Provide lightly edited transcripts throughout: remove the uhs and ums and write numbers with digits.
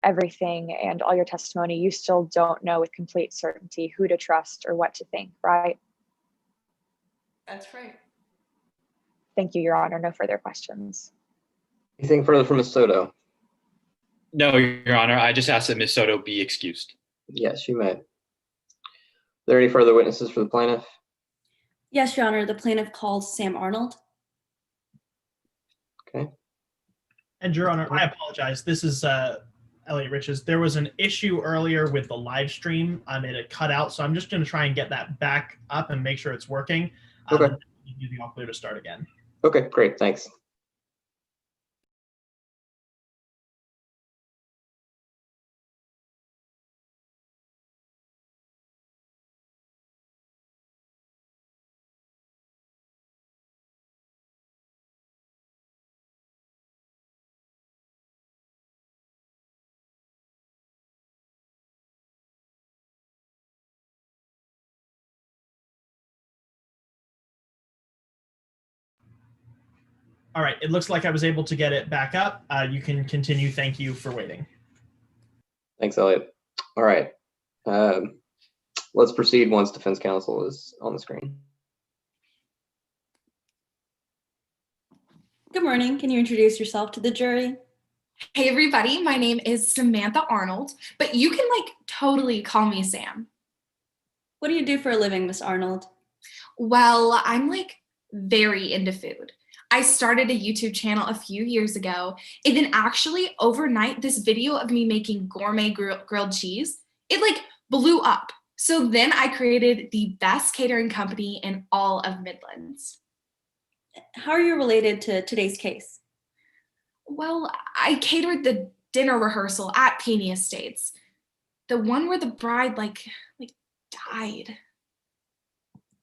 everything and all your testimony, you still don't know with complete certainty who to trust or what to think, right? That's right. Thank you, Your Honor. No further questions. Anything further from Ms. Soto? No, Your Honor. I just ask that Ms. Soto be excused. Yes, you may. Are there any further witnesses for the plaintiff? Yes, Your Honor. The plaintiff calls Sam Arnold. Okay. And Your Honor, I apologize. This is Elliot Riches. There was an issue earlier with the live stream. It had cut out, so I'm just going to try and get that back up and make sure it's working. Okay. Give you the all clear to start again. Okay, great. Thanks. All right, it looks like I was able to get it back up. You can continue. Thank you for waiting. Thanks, Elliot. All right. Let's proceed once defense counsel is on the screen. Good morning. Can you introduce yourself to the jury? Hey, everybody. My name is Samantha Arnold, but you can totally call me Sam. What do you do for a living, Miss Arnold? Well, I'm very into food. I started a YouTube channel a few years ago, and then actually overnight, this video of me making gourmet grilled cheese, it blew up. So then I created the best catering company in all of Midlands. How are you related to today's case? Well, I catered the dinner rehearsal at Peony Estates, the one where the bride died.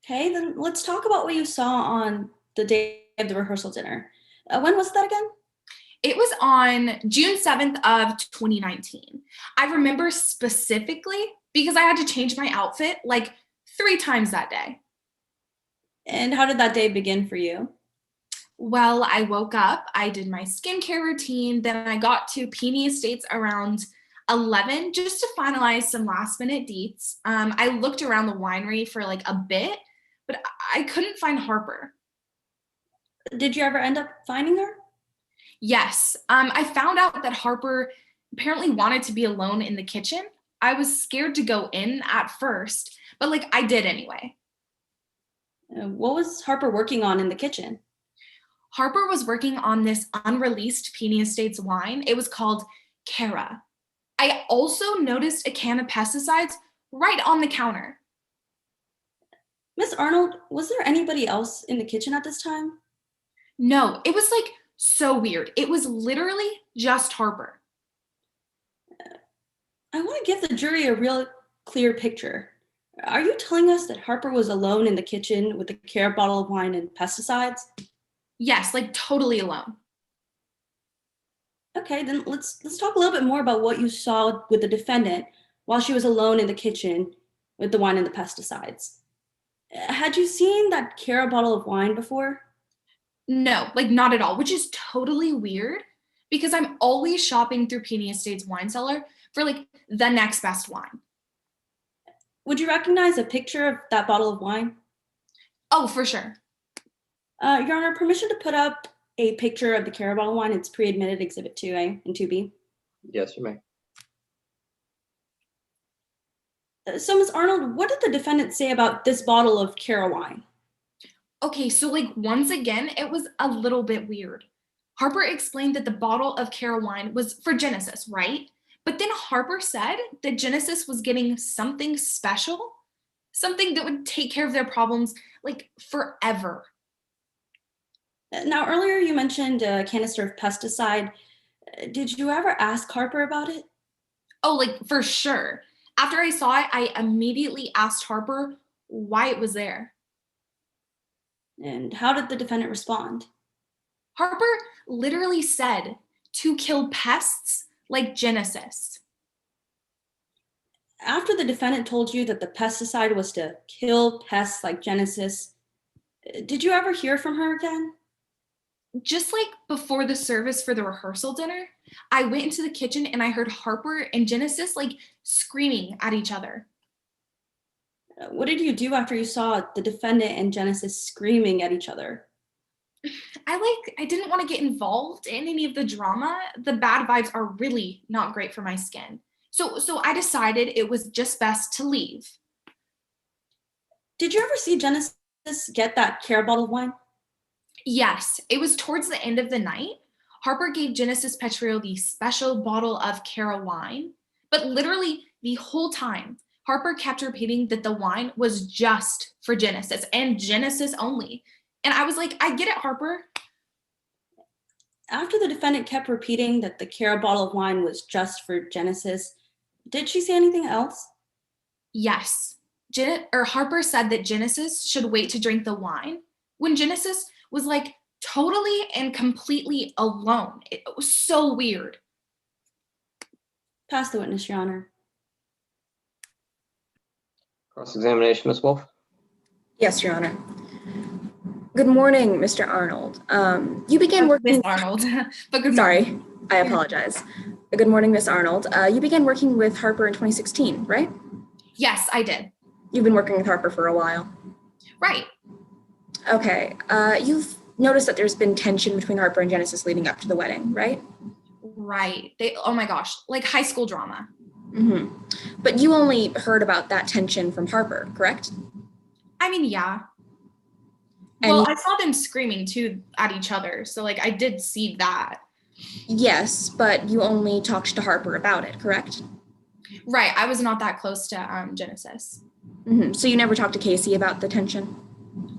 Okay, then let's talk about what you saw on the day of the rehearsal dinner. When was that again? It was on June 7th of 2019. I remember specifically because I had to change my outfit 3 times that day. And how did that day begin for you? Well, I woke up, I did my skincare routine, then I got to Peony Estates around 11 just to finalize some last minute deets. I looked around the winery for a bit, but I couldn't find Harper. Did you ever end up finding her? Yes. I found out that Harper apparently wanted to be alone in the kitchen. I was scared to go in at first, but I did anyway. What was Harper working on in the kitchen? Harper was working on this unreleased Peony Estates wine. It was called Cara. I also noticed a can of pesticides right on the counter. Miss Arnold, was there anybody else in the kitchen at this time? No, it was so weird. It was literally just Harper. I want to give the jury a real clear picture. Are you telling us that Harper was alone in the kitchen with a Cara bottle of wine and pesticides? Yes, totally alone. Okay, then let's talk a little bit more about what you saw with the defendant while she was alone in the kitchen with the wine and the pesticides. Had you seen that Cara bottle of wine before? No, not at all, which is totally weird because I'm always shopping through Peony Estates wine cellar for the next best wine. Would you recognize a picture of that bottle of wine? Oh, for sure. Your Honor, permission to put up a picture of the Cara bottle of wine. It's pre-admitted Exhibit 2A and 2B. Yes, you may. So, Ms. Arnold, what did the defendant say about this bottle of Cara wine? Okay, so once again, it was a little bit weird. Harper explained that the bottle of Cara wine was for Genesis, right? But then Harper said that Genesis was getting something special, something that would take care of their problems forever. Now, earlier you mentioned a canister of pesticide. Did you ever ask Harper about it? Oh, for sure. After I saw it, I immediately asked Harper why it was there. And how did the defendant respond? Harper literally said to kill pests like Genesis. After the defendant told you that the pesticide was to kill pests like Genesis, did you ever hear from her again? Just like before the service for the rehearsal dinner, I went into the kitchen and I heard Harper and Genesis like screaming at each other. What did you do after you saw the defendant and Genesis screaming at each other? I didn't want to get involved in any of the drama. The bad vibes are really not great for my skin. So I decided it was just best to leave. Did you ever see Genesis get that Cara bottle of wine? Yes, it was towards the end of the night. Harper gave Genesis Petrillo the special bottle of Cara wine, but literally the whole time, Harper kept repeating that the wine was just for Genesis and Genesis only. And I was like, I get it, Harper. After the defendant kept repeating that the Cara bottle of wine was just for Genesis, did she say anything else? Yes. Harper said that Genesis should wait to drink the wine when Genesis was like totally and completely alone. It was so weird. Pass the witness, Your Honor. Cross-examination, Ms. Wolf. Yes, Your Honor. Good morning, Mr. Arnold. You began working. Miss Arnold, but good morning. Sorry, I apologize. Good morning, Miss Arnold. You began working with Harper in 2016, right? Yes, I did. You've been working with Harper for a while. Right. Okay. You've noticed that there's been tension between Harper and Genesis leading up to the wedding, right? Right. Oh my gosh, like high school drama. Mm-hmm. But you only heard about that tension from Harper, correct? I mean, yeah. And Well, I saw them screaming too at each other, so like I did see that. yes, but you only talked to Harper about it, correct? Right. I was not that close to Genesis. Mm-hmm. So you never talked to Casey about the tension?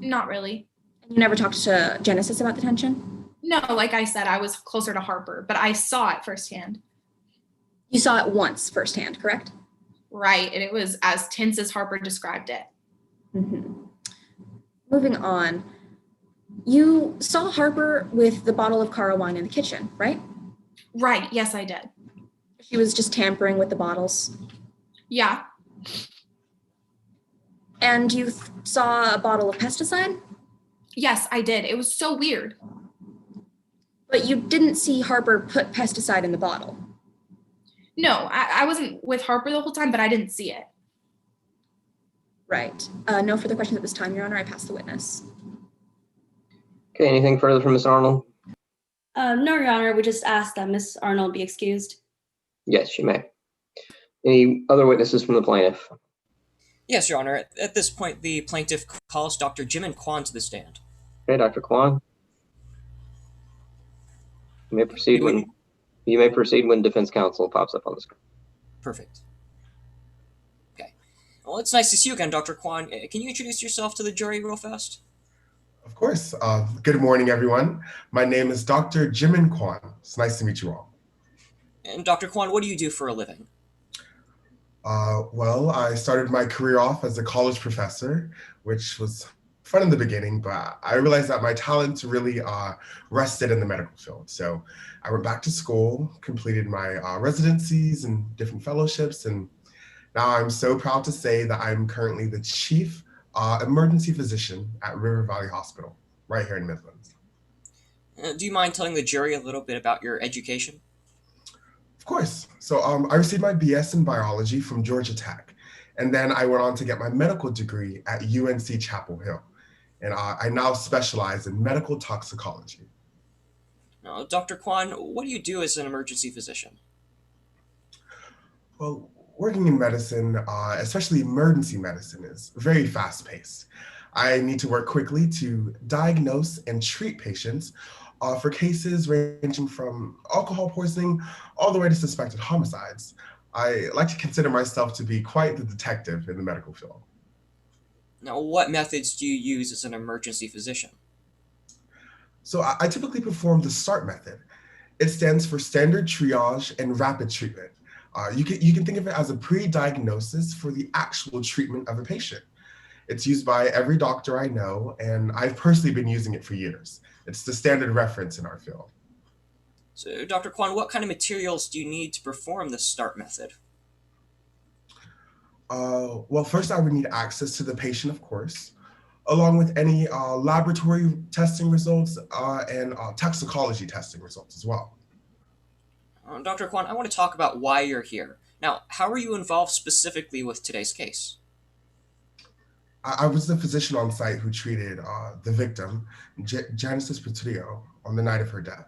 Not really. And you never talked to Genesis about the tension? No, like I said, I was closer to Harper, but I saw it firsthand. You saw it once firsthand, correct? Right. And it was as tense as Harper described it. Mm-hmm. Moving on. You saw Harper with the bottle of Cara wine in the kitchen, right? Right. Yes, I did. She was just tampering with the bottles. Yeah. And you saw a bottle of pesticide? Yes, I did. It was so weird. But you didn't see Harper put pesticide in the bottle. No, I wasn't with Harper the whole time, but I didn't see it. Right. No further questions at this time, Your Honor. I pass the witness. Okay, anything further from Ms. Arnold? No, Your Honor. We just asked that Miss Arnold be excused. Yes, you may. Any other witnesses from the plaintiff? Yes, Your Honor. At this point, the plaintiff calls Dr. Jimin Kwan to the stand. Okay, Dr. Kwan. You may proceed when defense counsel pops up on the screen. Perfect. Okay. Well, it's nice to see you again, Dr. Kwan. Can you introduce yourself to the jury real fast? Of course. Good morning, everyone. My name is Dr. Jimin Kwan. It's nice to meet you all. And Dr. Kwan, what do you do for a living? Well, I started my career off as a college professor, which was fun in the beginning, but I realized that my talents really rested in the medical field. So I went back to school, completed my residencies and different fellowships, and now I'm so proud to say that I'm currently the chief emergency physician at River Valley Hospital, right here in Midlands. Do you mind telling the jury a little bit about your education? Of course. So I received my BS in biology from Georgia Tech, and then I went on to get my medical degree at UNC Chapel Hill. And I now specialize in medical toxicology. Now, Dr. Kwan, what do you do as an emergency physician? Well, working in medicine, especially emergency medicine, is very fast-paced. I need to work quickly to diagnose and treat patients for cases ranging from alcohol poisoning all the way to suspected homicides. I like to consider myself to be quite the detective in the medical field. Now, what methods do you use as an emergency physician? So I typically perform the START method. It stands for Standard Triage and Rapid Treatment. You can think of it as a pre-diagnosis for the actual treatment of a patient. It's used by every doctor I know, and I've personally been using it for years. It's the standard reference in our field. So, Dr. Kwan, what kind of materials do you need to perform the START method? Well, first I would need access to the patient, of course. along with any laboratory testing results and toxicology testing results as well. Dr. Kwan, I want to talk about why you're here. Now, how are you involved specifically with today's case? I was the physician on site who treated the victim, Genesis Petrillo, on the night of her death.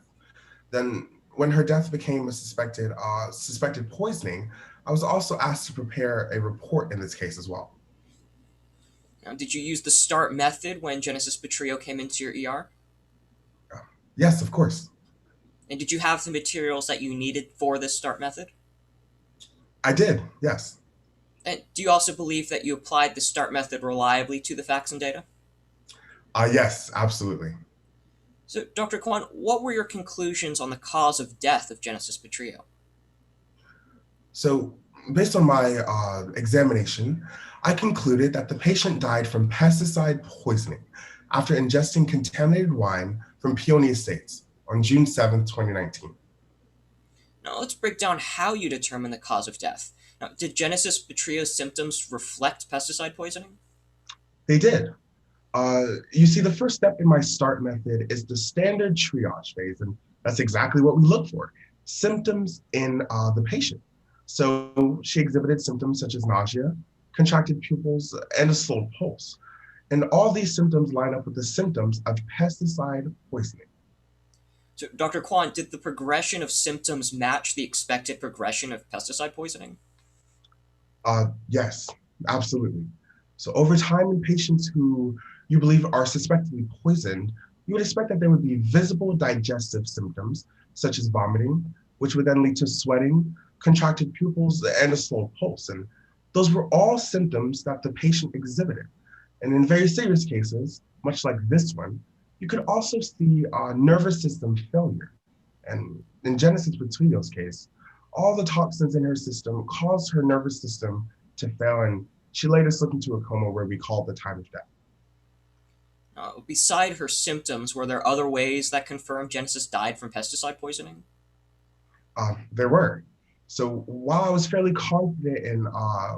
Then, when her death became a suspected poisoning, I was also asked to prepare a report in this case as well. Now, did you use the START method when Genesis Petrillo came into your ER? Yes, of course. And did you have the materials that you needed for this START method? I did, yes. And do you also believe that you applied the START method reliably to the facts and data? Yes, absolutely. So, Dr. Kwan, what were your conclusions on the cause of death of Genesis Petrillo? So, based on my examination, I concluded that the patient died from pesticide poisoning after ingesting contaminated wine from Peony Estates on June 7, 2019. Now, let's break down how you determine the cause of death. Now, did Genesis Petrillo's symptoms reflect pesticide poisoning? They did. You see, the first step in my START method is the standard triage phase, and that's exactly what we look for, symptoms in the patient. So she exhibited symptoms such as nausea, contracted pupils, and a slowed pulse. And all these symptoms line up with the symptoms of pesticide poisoning. So, Dr. Kwan, did the progression of symptoms match the expected progression of pesticide poisoning? Yes, absolutely. So over time in patients who you believe are suspectedly poisoned, you would expect that there would be visible digestive symptoms, such as vomiting, which would then lead to sweating, contracted pupils, and a slow pulse. And those were all symptoms that the patient exhibited. And in very serious cases, much like this one, you could also see nervous system failure. And in Genesis Petrillo's case, all the toxins in her system caused her nervous system to fail, and she later slipped into a coma where we called the time of death. Beside her symptoms, were there other ways that confirmed Genesis died from pesticide poisoning? There were. So while I was fairly confident in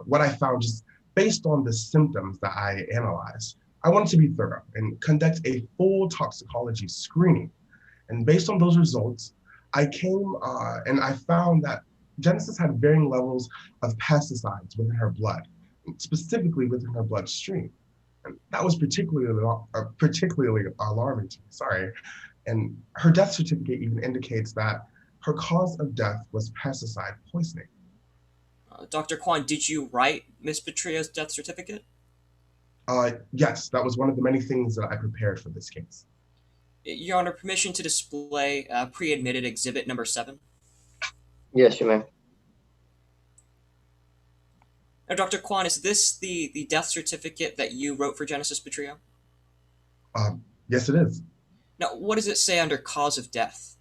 what I found just based on the symptoms that I analyzed, I wanted to be thorough and conduct a full toxicology screening. And based on those results, I came and I found that Genesis had varying levels of pesticides within her blood, specifically within her bloodstream. And that was particularly alarming to me, sorry. And her death certificate even indicates that her cause of death was pesticide poisoning. Dr. Kwan, did you write Ms. Petrillo's death certificate? Yes, that was one of the many things that I prepared for this case. Your Honor, permission to display pre-admitted exhibit number 7? Yes, you may. Now, Dr. Kwan, is this the death certificate that you wrote for Genesis Petrillo? Yes, it is. Now, what does it say under cause of death?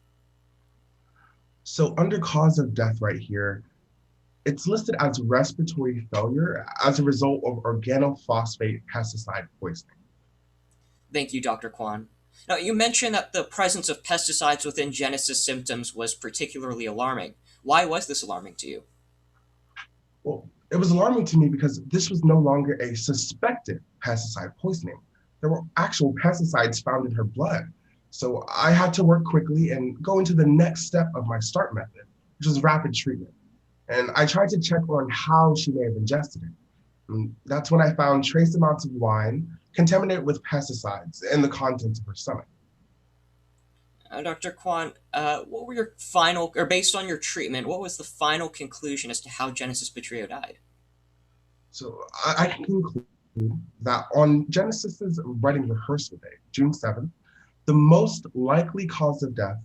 So under cause of death right here, it's listed as respiratory failure as a result of organophosphate pesticide poisoning. Thank you, Dr. Kwan. Now, you mentioned that the presence of pesticides within Genesis symptoms was particularly alarming. Why was this alarming to you? Well, it was alarming to me because this was no longer a suspected pesticide poisoning. There were actual pesticides found in her blood. So I had to work quickly and go into the next step of my START method, which was rapid treatment. And I tried to check on how she may have ingested it. And that's when I found trace amounts of wine contaminated with pesticides in the contents of her stomach. Dr. Kwan, what were your final, or based on your treatment, what was the final conclusion as to how Genesis Petrillo died? So I can conclude that on Genesis's wedding rehearsal day, June 7th, the most likely cause of death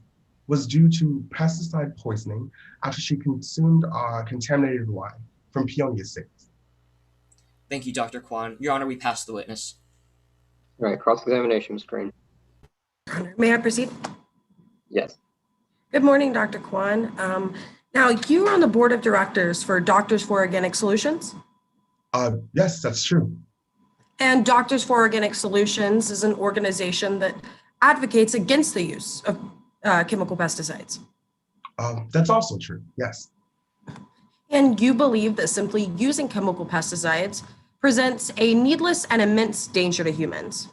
was due to pesticide poisoning after she consumed contaminated wine from Peony Estates. Thank you, Dr. Kwan. Your Honor, we pass the witness. All right, cross-examination, Ms. Green. May I proceed? Yes. Good morning, Dr. Kwan. Now, you are on the board of directors for Doctors for Organic Solutions? Yes, that's true. And Doctors for Organic Solutions is an organization that advocates against the use of chemical pesticides. That's also true, yes. And you believe that simply using chemical pesticides presents a needless and immense danger to humans.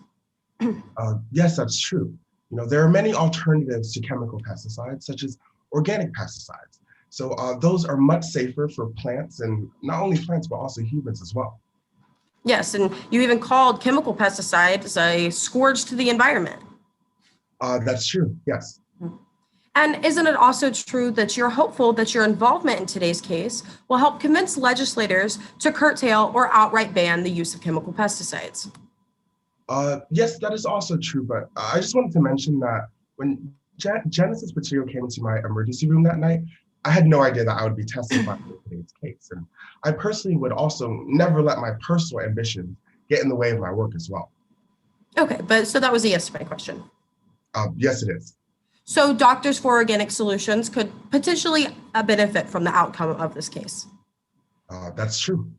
Yes, that's true. There are many alternatives to chemical pesticides, such as organic pesticides. So those are much safer for plants, and not only plants, but also humans as well. Yes, and you even called chemical pesticides a scourge to the environment. That's true, yes. And isn't it also true that you're hopeful that your involvement in today's case will help convince legislators to curtail or outright ban the use of chemical pesticides? Yes, that is also true, but I just wanted to mention that when Genesis Material came into my emergency room that night, I had no idea that I would be testifying in today's case. And I personally would also never let my personal ambitions get in the way of my work as well. Okay, but so that was a yes to my question. Yes, it is. So Doctors for Organic Solutions could potentially benefit from the outcome of this case. That's true.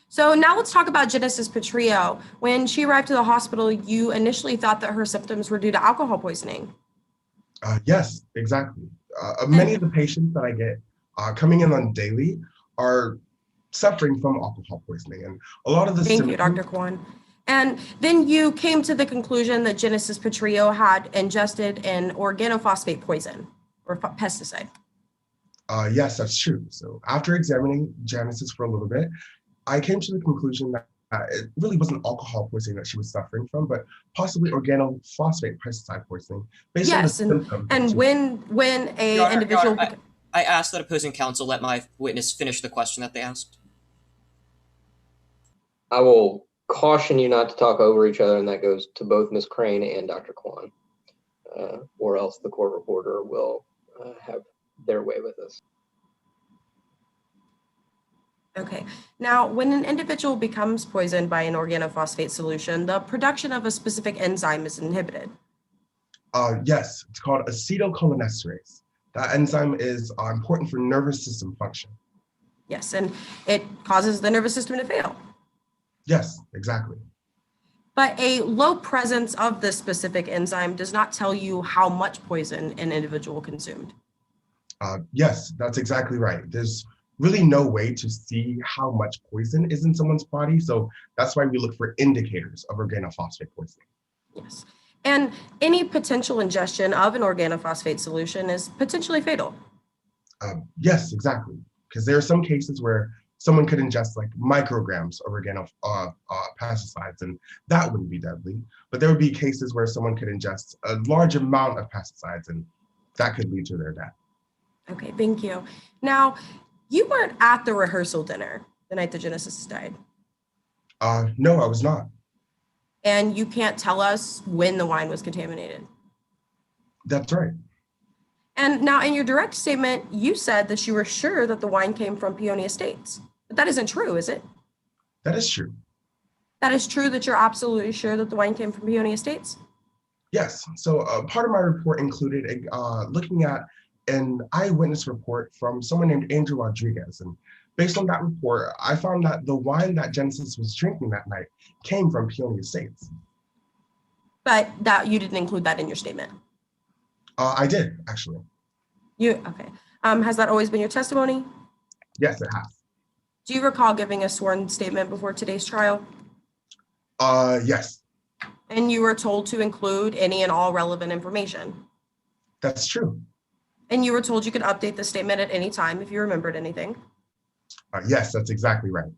So now let's talk about Genesis Petrillo. When she arrived to the hospital, you initially thought that her symptoms were due to alcohol poisoning. Yes, exactly. Many of the patients that I get coming in on daily are suffering from alcohol poisoning, and a lot of the Thank you, Dr. Kwan. And then you came to the conclusion that Genesis Petrillo had ingested an organophosphate poison or pesticide. Yes, that's true. So after examining Genesis for a little bit, I came to the conclusion that it really wasn't alcohol poisoning that she was suffering from, but possibly organophosphate pesticide poisoning based on the symptoms. And when a Your Honor, individual... I asked that opposing counsel let my witness finish the question that they asked. I will caution you not to talk over each other, and that goes to both Ms. Crane and Dr. Kwan, or else the court reporter will have their way with us. Okay. Now, when an individual becomes poisoned by an organophosphate solution, the production of a specific enzyme is inhibited. Yes, it's called acetylcholinesterase. That enzyme is important for nervous system function. Yes, and it causes the nervous system to fail. Yes, exactly. But a low presence of this specific enzyme does not tell you how much poison an individual consumed. Yes, that's exactly right. There's really no way to see how much poison is in someone's body, so that's why we look for indicators of organophosphate poisoning. Yes, and any potential ingestion of an organophosphate solution is potentially fatal. Yes, exactly, because there are some cases where someone could ingest like micrograms of pesticides, and that wouldn't be deadly. But there would be cases where someone could ingest a large amount of pesticides, and that could lead to their death. Okay, thank you. Now, you weren't at the rehearsal dinner the night that Genesis died. No, I was not. And you can't tell us when the wine was contaminated. That's right. And now in your direct statement, you said that you were sure that the wine came from Peony Estates. But that isn't true, is it? That is true. That is true that you're absolutely sure that the wine came from Peony Estates? Yes. So part of my report included looking at an eyewitness report from someone named Andrew Rodriguez. And based on that report, I found that the wine that Genesis was drinking that night came from Peony Estates. But that you didn't include that in your statement? I did, actually. Okay. Has that always been your testimony? Yes, it has. Do you recall giving a sworn statement before today's trial? Yes. And you were told to include any and all relevant information? That's true. And you were told you could update the statement at any time if you remembered anything? Yes, that's exactly right.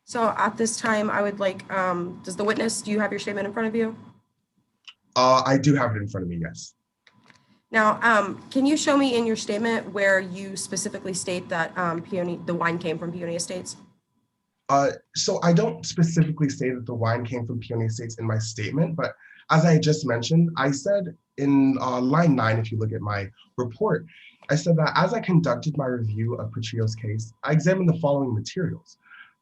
So at this time, I would like, do you have your statement in front of you? I do have it in front of me, yes. Now, can you show me in your statement where you specifically state that the wine came from Peony Estates? So I don't specifically say that the wine came from Peony Estates in my statement, but as I just mentioned, I said in line 9, if you look at my report, I said that as I conducted my review of Petrillo's case, I examined the following materials.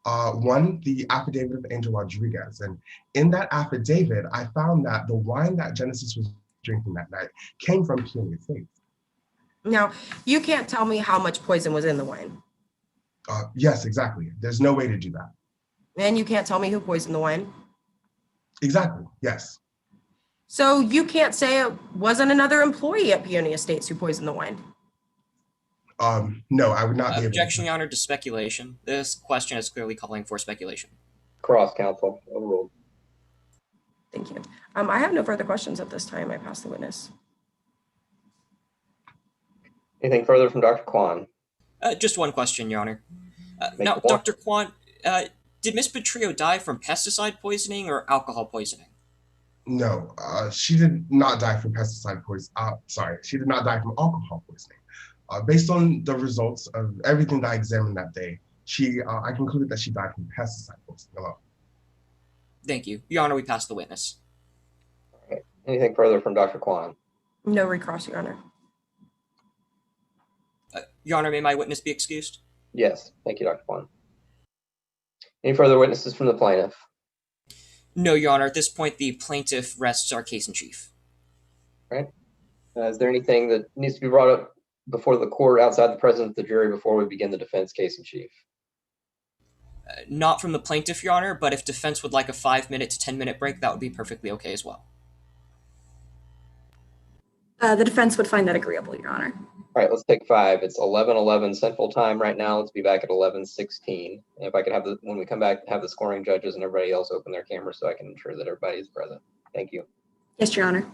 One, the affidavit of Angel Rodriguez. And in that affidavit, I found that the wine that Genesis was drinking that night came from Peony Estates. Now, you can't tell me how much poison was in the wine. Yes, exactly. There's no way to do that. And you can't tell me who poisoned the wine? Exactly, yes. So you can't say it wasn't another employee at Peony Estates who poisoned the wine? No, I would not be able to. Objection, Your Honor, to speculation. This question is clearly calling for speculation. Cross, counsel. Overruled. Thank you. I have no further questions at this time. I pass the witness. Anything further from Dr. Kwan? Just one question, Your Honor. Make Now, the point. Dr. Kwan, did Miss Petrillo die from pesticide poisoning or alcohol poisoning? No, she did not die from pesticide poison. She did not die from alcohol poisoning. Based on the results of everything that I examined that day, I concluded that she died from pesticide poisoning alone. Thank you. Your Honor, we pass the witness. All right. Anything further from Dr. Kwan? No recross, Your Honor. Your Honor, may my witness be excused? Yes. Thank you, Dr. Kwan. Any further witnesses from the plaintiff? No, Your Honor. At this point, the plaintiff rests our case in chief. All right. Is there anything that needs to be brought up before the court outside the presence of the jury before we begin the defense case in chief? Not from the plaintiff, Your Honor, but if defense would like a 5-minute to 10-minute break, that would be perfectly okay as well. The defense would find that agreeable, Your Honor. All right, let's take 5. It's 11:11 Central Time right now. Let's be back at 11:16. And if I could have when we come back, have the scoring judges and everybody else open their cameras so I can ensure that everybody is present. Thank you. Yes, Your Honor.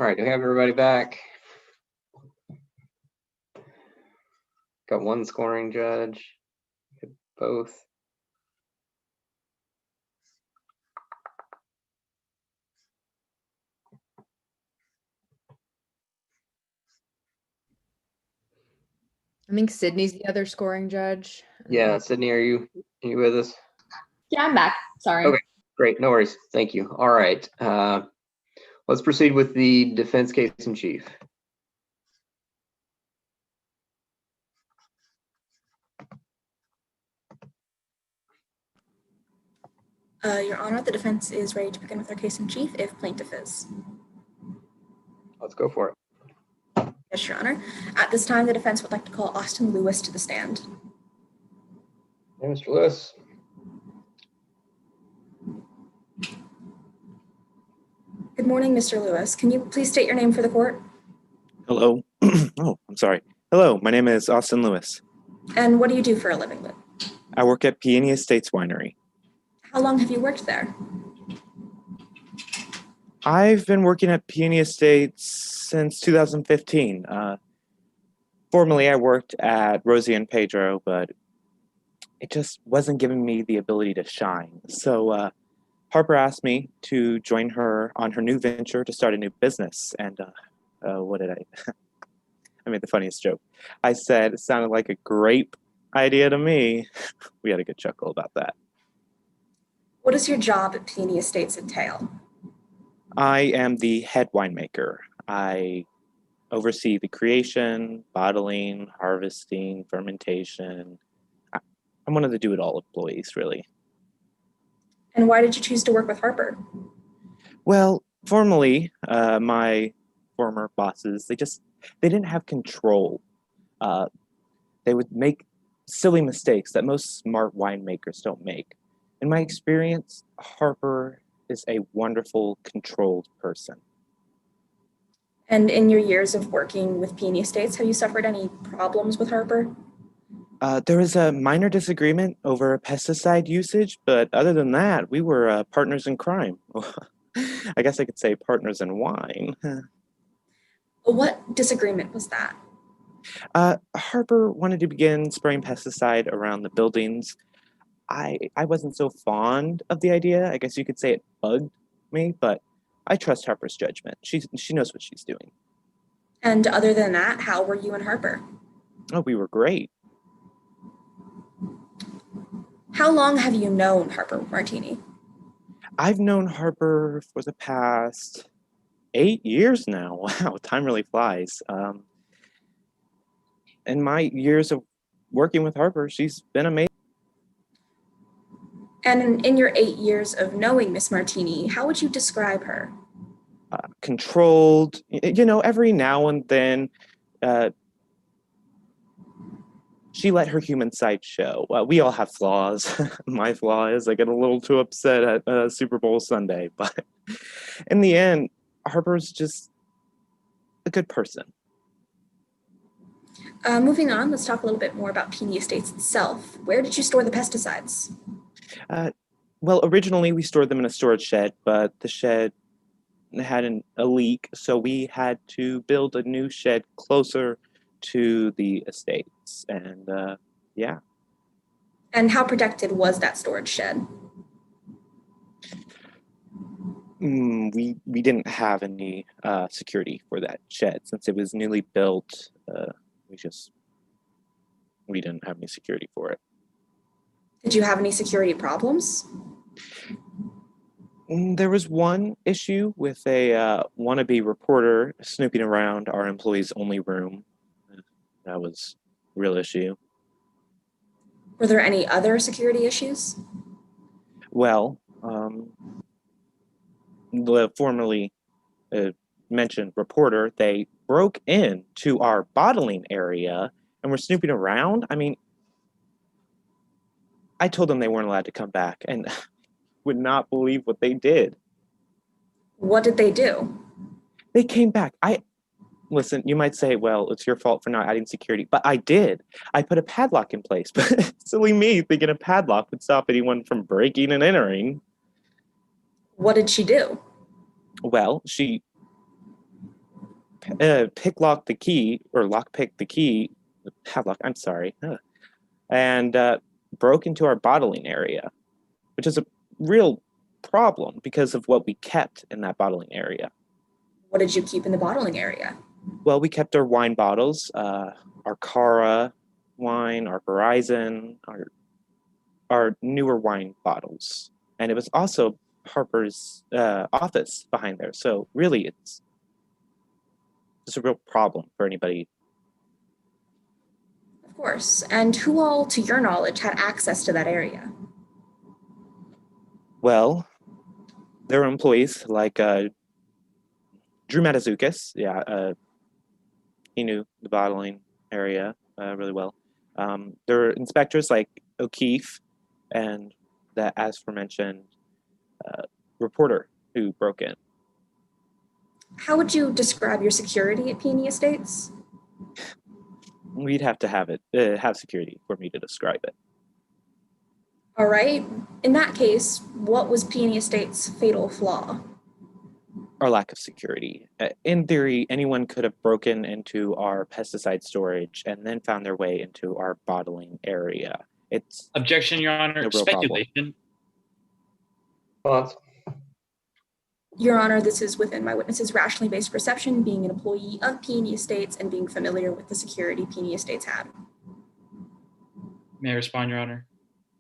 right, do we have everybody back? Got one scoring judge. Both. I think Sydney's the other scoring judge. Yeah, Sydney, are you with us? Yeah, I'm back. Sorry. Okay, great. No worries. Thank you. All right. Let's proceed with the defense case in chief. Your Honor, the defense is ready to begin with their case in chief if plaintiff is. Let's go for it. Yes, Your Honor. At this time, the defense would like to call Austin Lewis to the stand. Hey, Mr. Lewis. Good morning, Mr. Lewis. Can you please state your name for the court? Hello. Oh, I'm sorry. Hello, my name is Austin Lewis. And what do you do for a living? I work at Peony Estates Winery. How long have you worked there? I've been working at Peony Estates since 2015. Formerly, I worked at Rosie and Pedro, but it just wasn't giving me the ability to shine. So Harper asked me to join her on her new venture to start a new business. And what did I? I made the funniest joke. I said it sounded like a great idea to me. We had a good chuckle about that. What does your job at Peony Estates entail? I am the head winemaker. I oversee the creation, bottling, harvesting, fermentation. I'm one of the do-it-all employees, really. And why did you choose to work with Harper? Well, formerly, my former bosses, they didn't have control. They would make silly mistakes that most smart winemakers don't make. In my experience, Harper is a wonderful, controlled person. And in your years of working with Peony Estates, have you suffered any problems with Harper? There was a minor disagreement over pesticide usage, but other than that, we were partners in crime. I guess I could say partners in wine. What disagreement was that? Harper wanted to begin spraying pesticide around the buildings. I wasn't so fond of the idea. I guess you could say it bugged me, but I trust Harper's judgment. She knows what she's doing. And other than that, how were you and Harper? Oh, we were great. How long have you known Harper Martini? I've known Harper for the past 8 years now. Wow, time really flies. In my years of working with Harper, she's been amazing. And in your 8 years of knowing Miss Martini, how would you describe her? Controlled, every now and then she let her human side show. We all have flaws. My flaw is I get a little too upset at Super Bowl Sunday, but in the end, Harper's just a good person. Moving on, let's talk a little bit more about Peony Estates itself. Where did you store the pesticides? Well, originally we stored them in a storage shed, but the shed had a leak, so we had to build a new shed closer to the estates, and yeah. And how protected was that storage shed? We didn't have any security for that shed since it was newly built. We didn't have any security for it. Did you have any security problems? There was one issue with a wannabe reporter snooping around our employees' only room. That was a real issue. Were there any other security issues? Well, the formerly mentioned reporter, they broke into our bottling area and were snooping around. I mean, I told them they weren't allowed to come back and would not believe what they did. What did they do? They came back. Listen, you might say, well, it's your fault for not adding security, but I did. I put a padlock in place, but silly me thinking a padlock would stop anyone from breaking and entering. What did she do? Well, she picklocked the key, or lockpicked the key, the padlock, I'm sorry, and broke into our bottling area, which is a real problem because of what we kept in that bottling area. What did you keep in the bottling area? Well, we kept our wine bottles, our Cara wine, our Horizon, our newer wine bottles. And it was also Harper's office behind there. So really, it's a real problem for anybody. Of course. And who all, to your knowledge, had access to that area? Well, there were employees like Drew Matazukis. Yeah, he knew the bottling area really well. There were inspectors like O'Keefe and the aforementioned reporter who broke in. How would you describe your security at Peony Estates? We'd have to have security for me to describe it. All right. In that case, what was Peony Estates' fatal flaw? Our lack of security. In theory, anyone could have broken into our pesticide storage and then found their way into our bottling area. It's Objection, Your Honor. a real Speculation. Thoughts? Your Honor, this is within my witness's rationally based perception, being an employee of Peony Estates and being familiar with the security Peony Estates had. May I respond, Your Honor?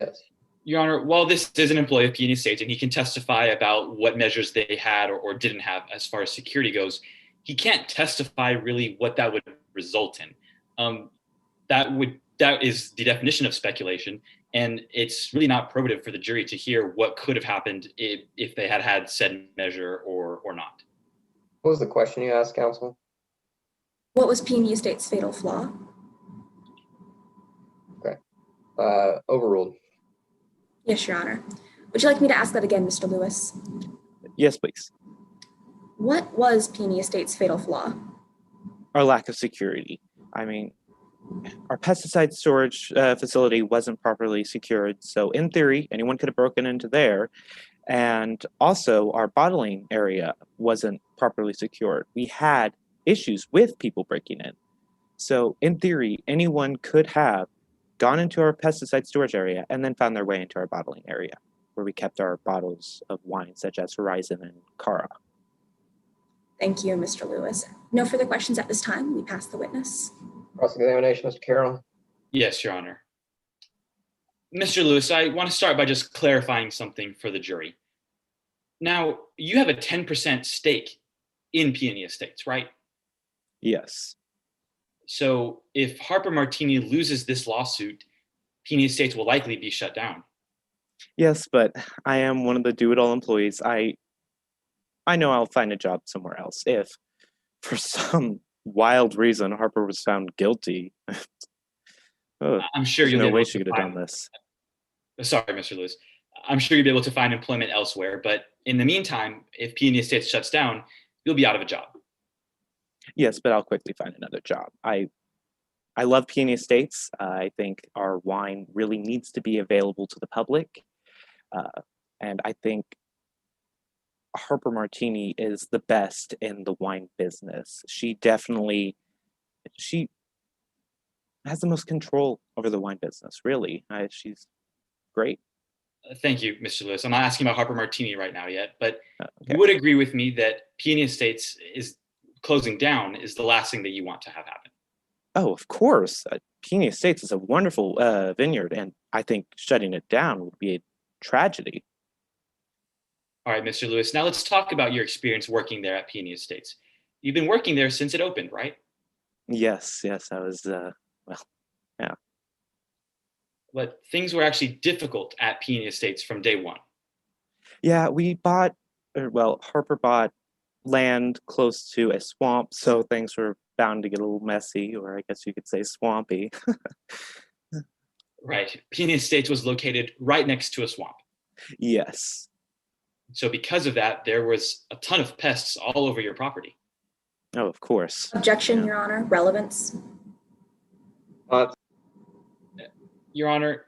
Yes. Your Honor, while this is an employee of Peony Estates and he can testify about what measures they had or didn't have as far as security goes, he can't testify really what that would result in. That is the definition of speculation, and it's really not probative for the jury to hear what could have happened if they had had said measure or not. What was the question you asked, counsel? What was Peony Estates' fatal flaw? Okay. Overruled. Yes, Your Honor. Would you like me to ask that again, Mr. Lewis? Yes, please. What was Peony Estates' fatal flaw? Our lack of security. I mean, our pesticide storage facility wasn't properly secured. So in theory, anyone could have broken into there. And also our bottling area wasn't properly secured. We had issues with people breaking in. So in theory, anyone could have gone into our pesticide storage area and then found their way into our bottling area where we kept our bottles of wine such as Horizon and Cara. Thank you, Mr. Lewis. No further questions at this time. We pass the witness. Cross-examination, Mr. Carroll. Yes, Your Honor. Mr. Lewis, I want to start by just clarifying something for the jury. Now, you have a 10% stake in Peony Estates, right? Yes. So if Harper Martini loses this lawsuit, Peony Estates will likely be shut down. Yes, but I am one of the do-it-all employees. I know I'll find a job somewhere else if, for some wild reason, Harper was found guilty. I'm sure you'll no be way able she to could have find, done this. Sorry, Mr. Lewis. I'm sure you'll be able to find employment elsewhere, but in the meantime, if Peony Estates shuts down, you'll be out of a job. Yes, but I'll quickly find another job. I love Peony Estates. I think our wine really needs to be available to the public. And I think Harper Martini is the best in the wine business. She has the most control over the wine business, really. She's great. Thank you, Mr. Lewis. I'm not asking about Harper Martini right now yet, but Okay. you would agree with me that Peony Estates is closing down is the last thing that you want to have happen. Oh, of course. Peony Estates is a wonderful vineyard, and I think shutting it down would be a tragedy. All right, Mr. Lewis. Now let's talk about your experience working there at Peony Estates. You've been working there since it opened, right? Yes, I was, yeah. But things were actually difficult at Peony Estates from day one. Yeah, Harper bought land close to a swamp, so things were bound to get a little messy, or I guess you could say swampy. Right. Peony Estates was located right next to a swamp. Yes. So because of that, there was a ton of pests all over your property. Oh, of course. Objection, Your Honor. Relevance. Your Honor,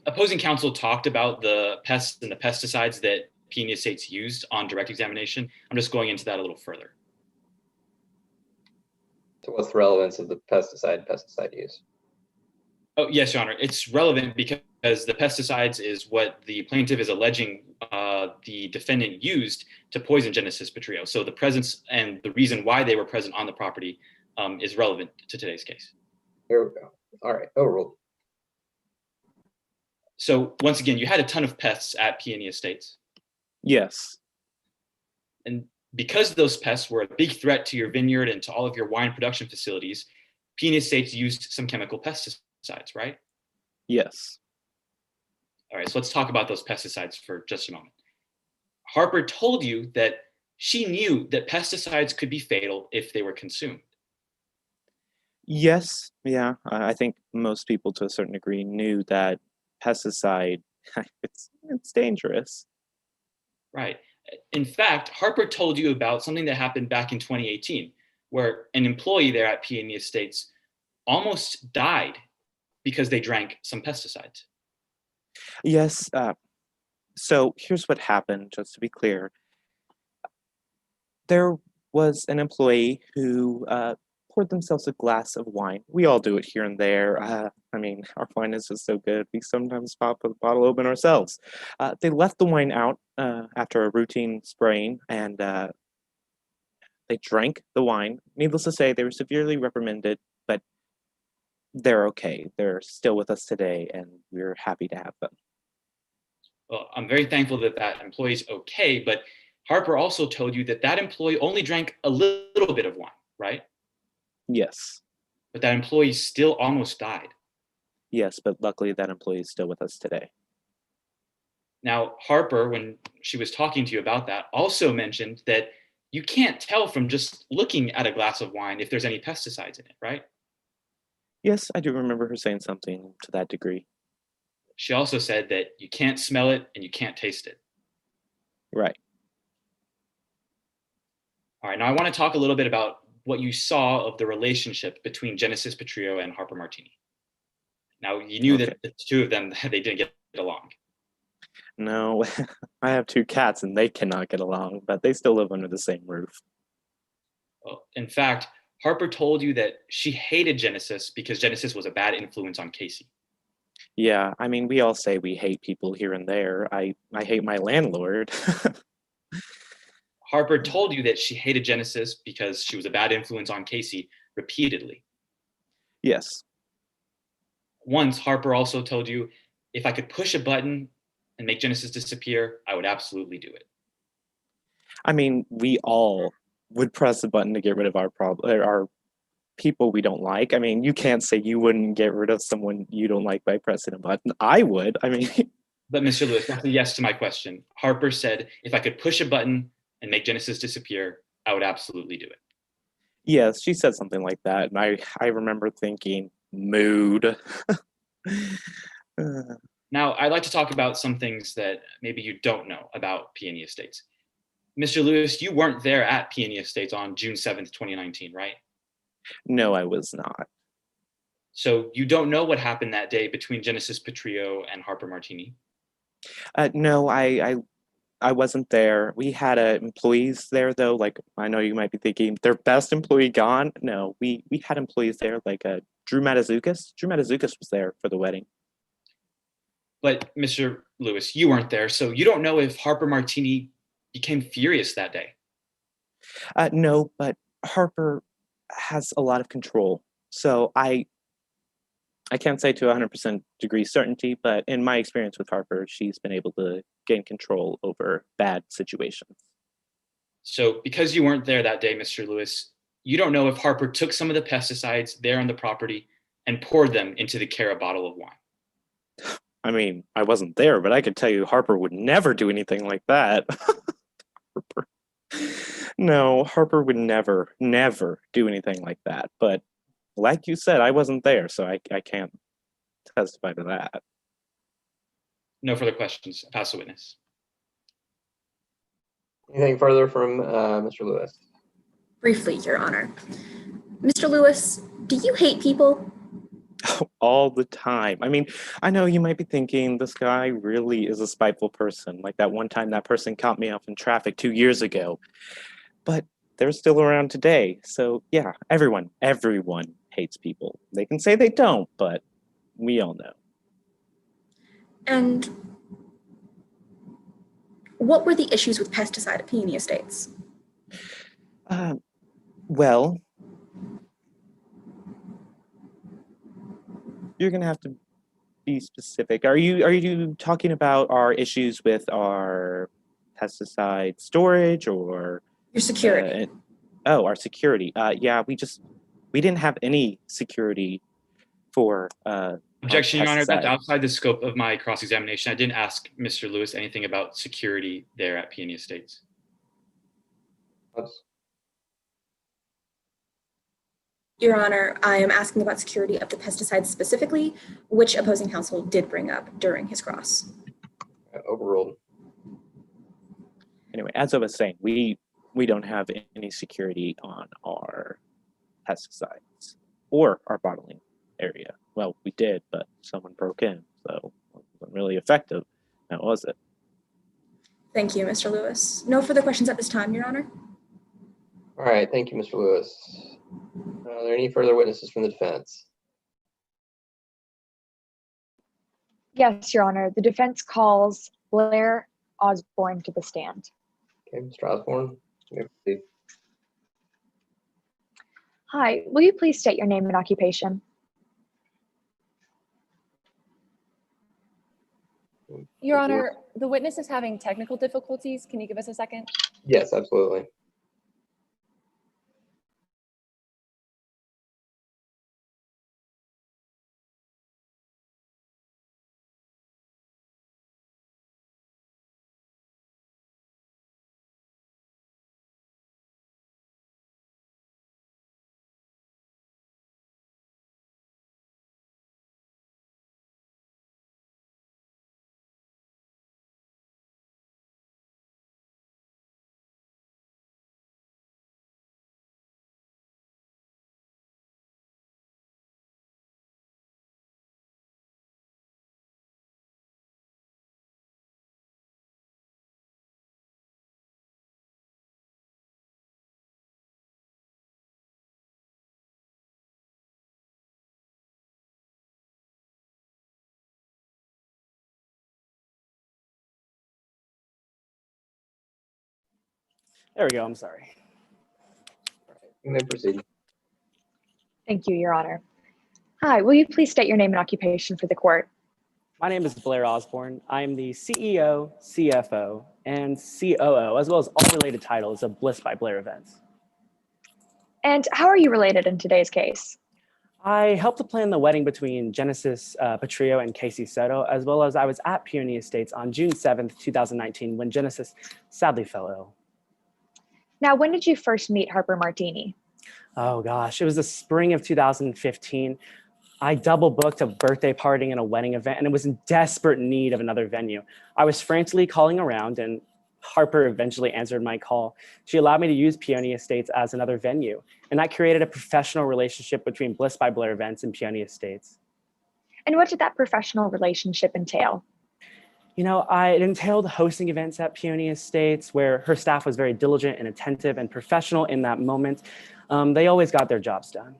opposing counsel talked about the pests and the pesticides that Peony Estates used on direct examination. I'm just going into that a little further. So what's the relevance of the pesticide use? Oh, yes, Your Honor. It's relevant because the pesticides is what the plaintiff is alleging the defendant used to poison Genesis Petrillo. So the presence and the reason why they were present on the property is relevant to today's case. Here we go. All right, overruled. So once again, you had a ton of pests at Peony Estates. Yes. And because those pests were a big threat to your vineyard and to all of your wine production facilities, Peony Estates used some chemical pesticides, right? Yes. All right, so let's talk about those pesticides for just a moment. Harper told you that she knew that pesticides could be fatal if they were consumed. Yes. Yeah. I think most people to a certain degree knew that pesticide, it's dangerous. Right. In fact, Harper told you about something that happened back in 2018, where an employee there at Peony Estates almost died because they drank some pesticides. Yes. So here's what happened, just to be clear. There was an employee who poured themselves a glass of wine. We all do it here and there. I mean, our wine is just so good. We sometimes pop a bottle open ourselves. They left the wine out after a routine spraying, and they drank the wine. Needless to say, they were severely reprimanded, but they're okay. They're still with us today, and we're happy to have them. Well, I'm very thankful that that employee's okay, but Harper also told you that that employee only drank a little bit of wine, right? Yes. But that employee still almost died. Yes, but luckily that employee is still with us today. Now, Harper, when she was talking to you about that, also mentioned that you can't tell from just looking at a glass of wine if there's any pesticides in it, right? Yes, I do remember her saying something to that degree. She also said that you can't smell it and you can't taste it. Right. All right, now I want to talk a little bit about what you saw of the relationship between Genesis Petrillo and Harper Martini. Now, you knew that the two of them, they didn't get along. No, I have two cats and they cannot get along, but they still live under the same roof. Well, in fact, Harper told you that she hated Genesis because Genesis was a bad influence on Casey. Yeah, I mean, we all say we hate people here and there. I hate my landlord. Harper told you that she hated Genesis because she was a bad influence on Casey repeatedly. Yes. Once, Harper also told you, if I could push a button and make Genesis disappear, I would absolutely do it. I mean, we all would press a button to get rid of our people we don't like. I mean, you can't say you wouldn't get rid of someone you don't like by pressing a button. I would. I mean, but Mr. Lewis, that's a yes to my question. Harper said, if I could push a button and make Genesis disappear, I would absolutely do it. Yes, she said something like that. And I remember thinking, mood. Now, I'd like to talk about some things that maybe you don't know about Peony Estates. Mr. Lewis, you weren't there at Peony Estates on June 7th, 2019, right? No, I was not. So you don't know what happened that day between Genesis Petrillo and Harper Martini? No, I wasn't there. We had employees there, though. Like, I know you might be thinking, their best employee gone? No, we had employees there, like Drew Matazoukas. Drew Matazoukas was there for the wedding. But Mr. Lewis, you weren't there, so you don't know if Harper Martini became furious that day. No, but Harper has a lot of control. So I can't say to 100% degree certainty, but in my experience with Harper, she's been able to gain control over bad situations. So because you weren't there that day, Mr. Lewis, you don't know if Harper took some of the pesticides there on the property and poured them into the Cara bottle of wine. I mean, I wasn't there, but I could tell you Harper would never do anything like that. Harper. No, Harper would never do anything like that. But like you said, I wasn't there, so I can't testify to that. No further questions. Pass the witness. Anything further from Mr. Lewis? Briefly, Your Honor. Mr. Lewis, do you hate people? All the time. I mean, I know you might be thinking this guy really is a spiteful person. Like that one time that person caught me up in traffic 2 years ago. But they're still around today. So yeah, everyone hates people. They can say they don't, but we all know. And what were the issues with pesticide at Peony Estates? Well, you're gonna have to be specific. Are you talking about our issues with our pesticide storage or Your security? our security. Yeah, we didn't have any security for Objection, Your Honor, that's pesticide. outside the scope of my cross-examination. I didn't ask Mr. Lewis anything about security there at Peony Estates. Your Honor, I am asking about security of the pesticides specifically, which opposing counsel did bring up during his cross. Overruled. Anyway, as I was saying, we don't have any security on our pesticides or our bottling area. Well, we did, but someone broke in, so it wasn't really effective. Now, was it? Thank you, Mr. Lewis. No further questions at this time, Your Honor. All right, thank you, Mr. Lewis. Are there any further witnesses from the defense? Yes, Your Honor. The defense calls Blair Osborne to the stand. Okay, Mr. Osborne, you may proceed. Hi, will you please state your name and occupation? Your Honor, the witness is having technical difficulties. Can you give us a second? Yes, absolutely. There we go. I'm sorry. You may proceed. Thank you, Your Honor. Hi, will you please state your name and occupation for the court? My name is Blair Osborne. I am the CEO, CFO, and COO, as well as all related titles of Bliss by Blair events. And how are you related in today's case? I helped to plan the wedding between Genesis Petrillo and Casey Soto, as well as I was at Peony Estates on June 7th, 2019, when Genesis sadly fell ill. Now, when did you first meet Harper Martini? Oh gosh, it was the spring of 2015. I double booked a birthday party and a wedding event, and it was in desperate need of another venue. I was frantically calling around, and Harper eventually answered my call. She allowed me to use Peony Estates as another venue, and that created a professional relationship between Bliss by Blair events and Peony Estates. And what did that professional relationship entail? You know, it entailed hosting events at Peony Estates where her staff was very diligent and attentive and professional in that moment. They always got their jobs done.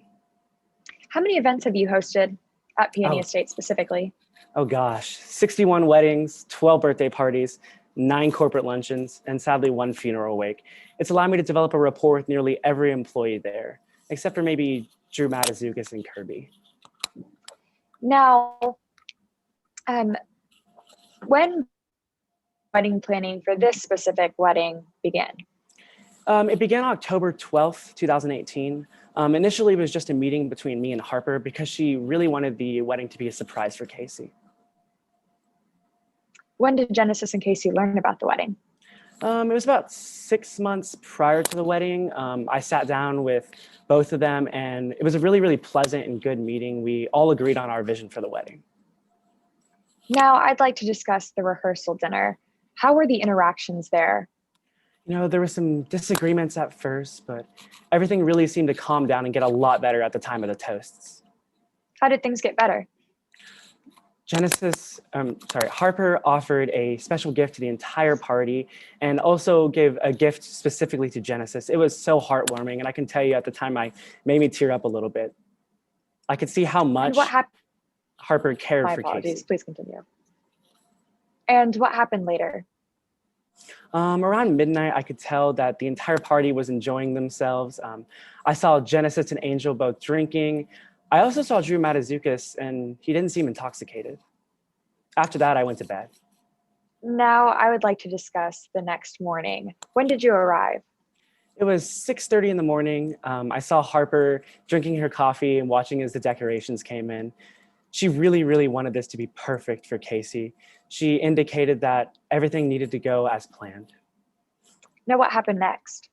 How many events have you hosted at Peony Estates specifically? Oh gosh, 61 weddings, 12 birthday parties, 9 corporate luncheons, and sadly 1 funeral wake. It's allowed me to develop a rapport with nearly every employee there, except for maybe Drew Matazukis and Kirby. Now, when wedding planning for this specific wedding began? It began October 12th, 2018. Initially, it was just a meeting between me and Harper because she really wanted the wedding to be a surprise for Casey. When did Genesis and Casey learn about the wedding? It was about 6 months prior to the wedding. I sat down with both of them, and it was a really, really pleasant and good meeting. We all agreed on our vision for the wedding. Now, I'd like to discuss the rehearsal dinner. How were the interactions there? You know, there were some disagreements at first, but everything really seemed to calm down and get a lot better at the time of the toasts. How did things get better? Harper offered a special gift to the entire party and also gave a gift specifically to Genesis. It was so heartwarming, and I can tell you at the time, made me tear up a little bit. I could see how much Harper cared My for apologies. Casey. Please continue. And what happened later? Around midnight, I could tell that the entire party was enjoying themselves. I saw Genesis and Angel both drinking. I also saw Drew Matazukis, and he didn't seem intoxicated. After that, I went to bed. Now I would like to discuss the next morning. When did you arrive? It was 6:30 in the morning. I saw Harper drinking her coffee and watching as the decorations came in. She really, really wanted this to be perfect for Casey. She indicated that everything needed to go as planned. Now what happened next?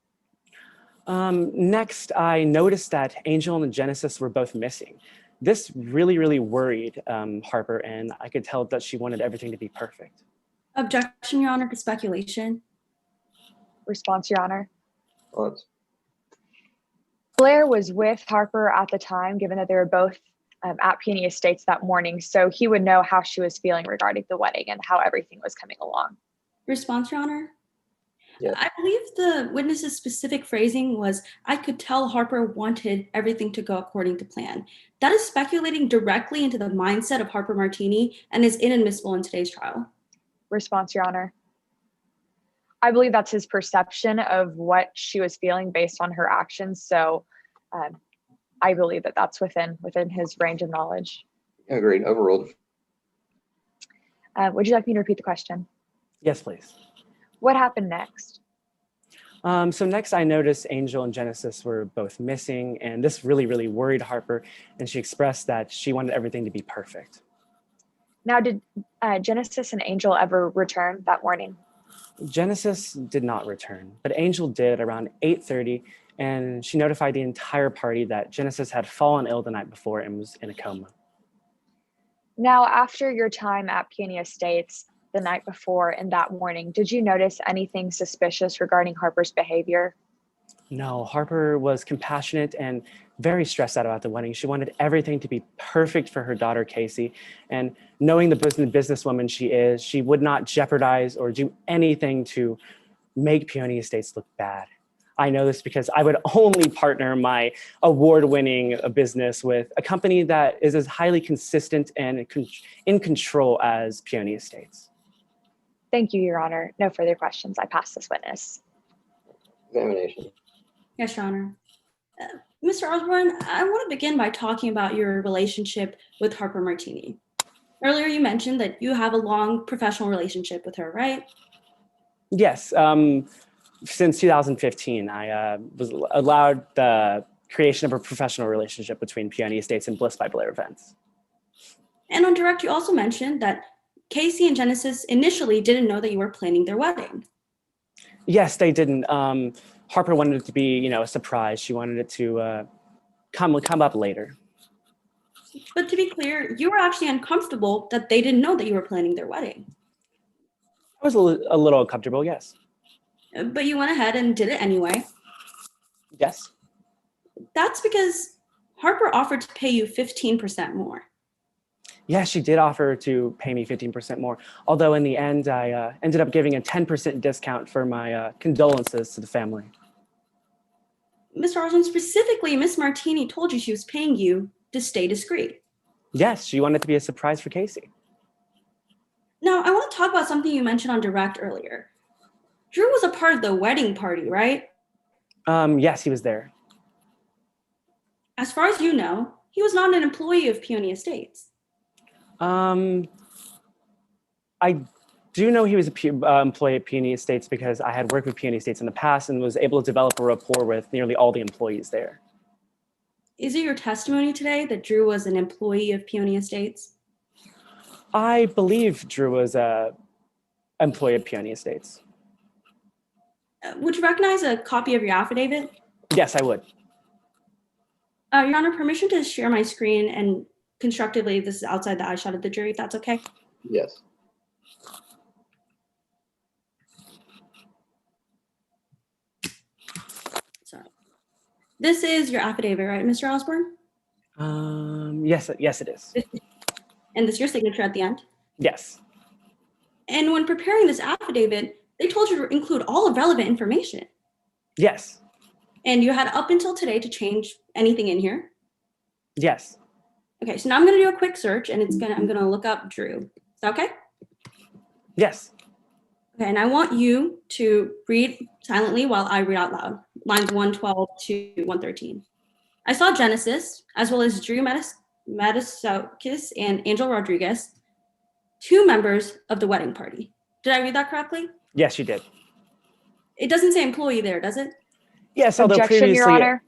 Next, I noticed that Angel and Genesis were both missing. This really, really worried Harper, and I could tell that she wanted everything to be perfect. Objection, Your Honor, to speculation. Response, Your Honor. Response. Blair was with Harper at the time, given that they were both at Peony Estates that morning, so he would know how she was feeling regarding the wedding and how everything was coming along. Response, Your Honor. Yes. I believe the witness's specific phrasing was, I could tell Harper wanted everything to go according to plan. That is speculating directly into the mindset of Harper Martini and is inadmissible in today's trial. Response, Your Honor. I believe that's his perception of what she was feeling based on her actions, so I believe that that's within his range of knowledge. Agreed. Overruled. Would you like me to repeat the question? Yes, please. What happened next? So next I noticed Angel and Genesis were both missing, and this really, really worried Harper, and she expressed that she wanted everything to be perfect. Now, did Genesis and Angel ever return that morning? Genesis did not return, but Angel did around 8:30, and she notified the entire party that Genesis had fallen ill the night before and was in a coma. Now, after your time at Peony Estates the night before and that morning, did you notice anything suspicious regarding Harper's behavior? No, Harper was compassionate and very stressed out about the wedding. She wanted everything to be perfect for her daughter, Casey. And knowing the businesswoman she is, she would not jeopardize or do anything to make Peony Estates look bad. I know this because I would only partner my award-winning business with a company that is as highly consistent and in control as Peony Estates. Thank you, Your Honor. No further questions. I pass this witness. Examination. Yes, Your Honor. Mr. Osborne, I want to begin by talking about your relationship with Harper Martini. Earlier, you mentioned that you have a long professional relationship with her, right? Yes. Since 2015, I was allowed the creation of a professional relationship between Peony Estates and Bliss by Blair events. And on direct, you also mentioned that Casey and Genesis initially didn't know that you were planning their wedding. Yes, they didn't. Harper wanted it to be, a surprise. She wanted it to come up later. But to be clear, you were actually uncomfortable that they didn't know that you were planning their wedding. I was a little uncomfortable, yes. But you went ahead and did it anyway. Yes. That's because Harper offered to pay you 15% more. Yeah, she did offer to pay me 15% more. Although in the end, I ended up giving a 10% discount for my condolences to the family. Mr. Osborne, specifically, Miss Martini told you she was paying you to stay discreet. Yes, she wanted it to be a surprise for Casey. Now, I want to talk about something you mentioned on direct earlier. Drew was a part of the wedding party, right? Yes, he was there. As far as you know, he was not an employee of Peony Estates. I do know he was an employee at Peony Estates because I had worked with Peony Estates in the past and was able to develop a rapport with nearly all the employees there. Is it your testimony today that Drew was an employee of Peony Estates? I believe Drew was an employee of Peony Estates. Would you recognize a copy of your affidavit? Yes, I would. Your Honor, permission to share my screen, and constructively, this is outside the eye shot of the jury, if that's okay? Yes. Sorry. This is your affidavit, right, Mr. Osborne? Yes, it is. And this is your signature at the end? Yes. And when preparing this affidavit, they told you to include all of relevant information. Yes. And you had up until today to change anything in here. Yes. Okay, so now I'm gonna do a quick search and I'm gonna look up Drew. Is that okay? Yes. Okay, and I want you to read silently while I read out loud, lines 112 to 113. I saw Genesis, as well as Drew Matisakis and Angel Rodriguez, 2 members of the wedding party. Did I read that correctly? Yes, you did. It doesn't say employee there, does it? Yes, although Objection, previously. Your Honor.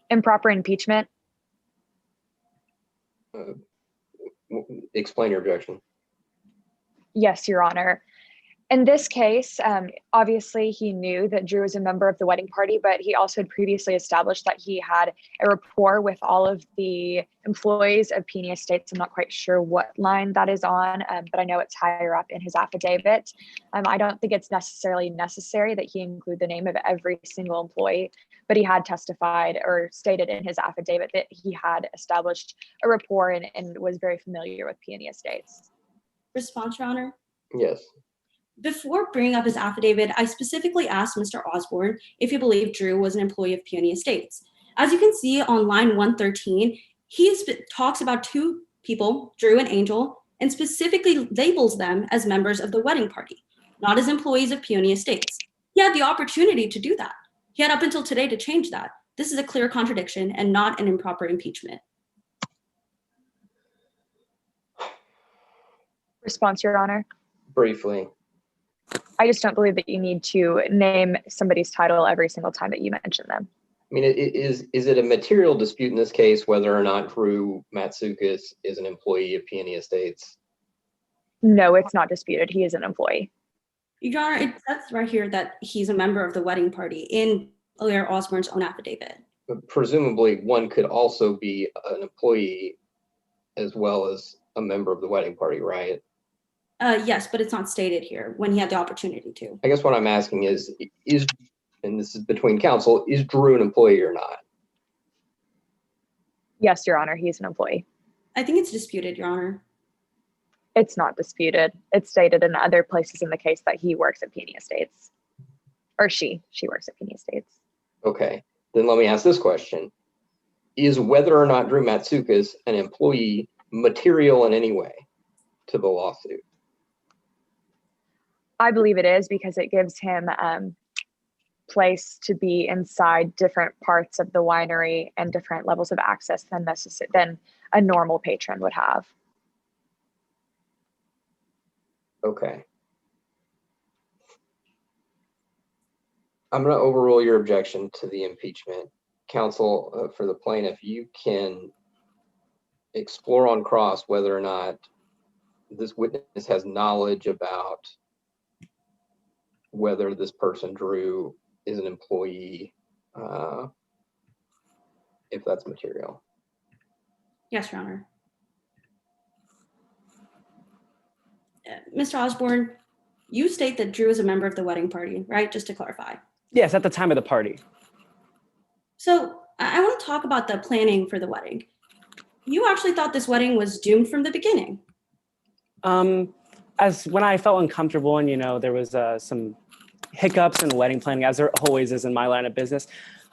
Improper impeachment. Explain your objection. Yes, Your Honor. In this case, obviously he knew that Drew was a member of the wedding party, but he also had previously established that he had a rapport with all of the employees of Peony Estates. I'm not quite sure what line that is on, but I know it's higher up in his affidavit. I don't think it's necessarily necessary that he include the name of every single employee, but he had testified or stated in his affidavit that he had established a rapport and was very familiar with Peony Estates. Response, Your Honor? Yes. Before bringing up his affidavit, I specifically asked Mr. Osborne if he believed Drew was an employee of Peony Estates. As you can see on line 113, he talks about 2 people, Drew and Angel, and specifically labels them as members of the wedding party, not as employees of Peony Estates. He had the opportunity to do that. He had up until today to change that. This is a clear contradiction and not an improper impeachment. Response, Your Honor. Briefly. I just don't believe that you need to name somebody's title every single time that you mention them. I mean, is it a material dispute in this case whether or not Drew Matsoukas is an employee of Peony Estates? No, it's not disputed. He is an employee. Your Honor, it says right here that he's a member of the wedding party in Mayor Osborne's own affidavit. But presumably, one could also be an employee as well as a member of the wedding party, right? Yes, but it's not stated here when he had the opportunity to. I guess what I'm asking is, and this is between counsel, is Drew an employee or not? Yes, Your Honor, he's an employee. I think it's disputed, Your Honor. It's not disputed. It's stated in other places in the case that he works at Peony Estates. Or she works at Peony Estates. Okay, then let me ask this question. Is whether or not Drew Matsoukas an employee material in any way to the lawsuit? I believe it is because it gives him place to be inside different parts of the winery and different levels of access than a normal patron would have. Okay. I'm going to overrule your objection to the impeachment. Counsel, for the plaintiff, you can explore on cross whether or not this witness has knowledge about whether this person, Drew, is an employee, if that's material. Yes, Your Honor. Mr. Osborne, you state that Drew is a member of the wedding party, right? Just to clarify. Yes, at the time of the party. So I want to talk about the planning for the wedding. You actually thought this wedding was doomed from the beginning. As when I felt uncomfortable and, there was some hiccups in wedding planning, as there always is in my line of business,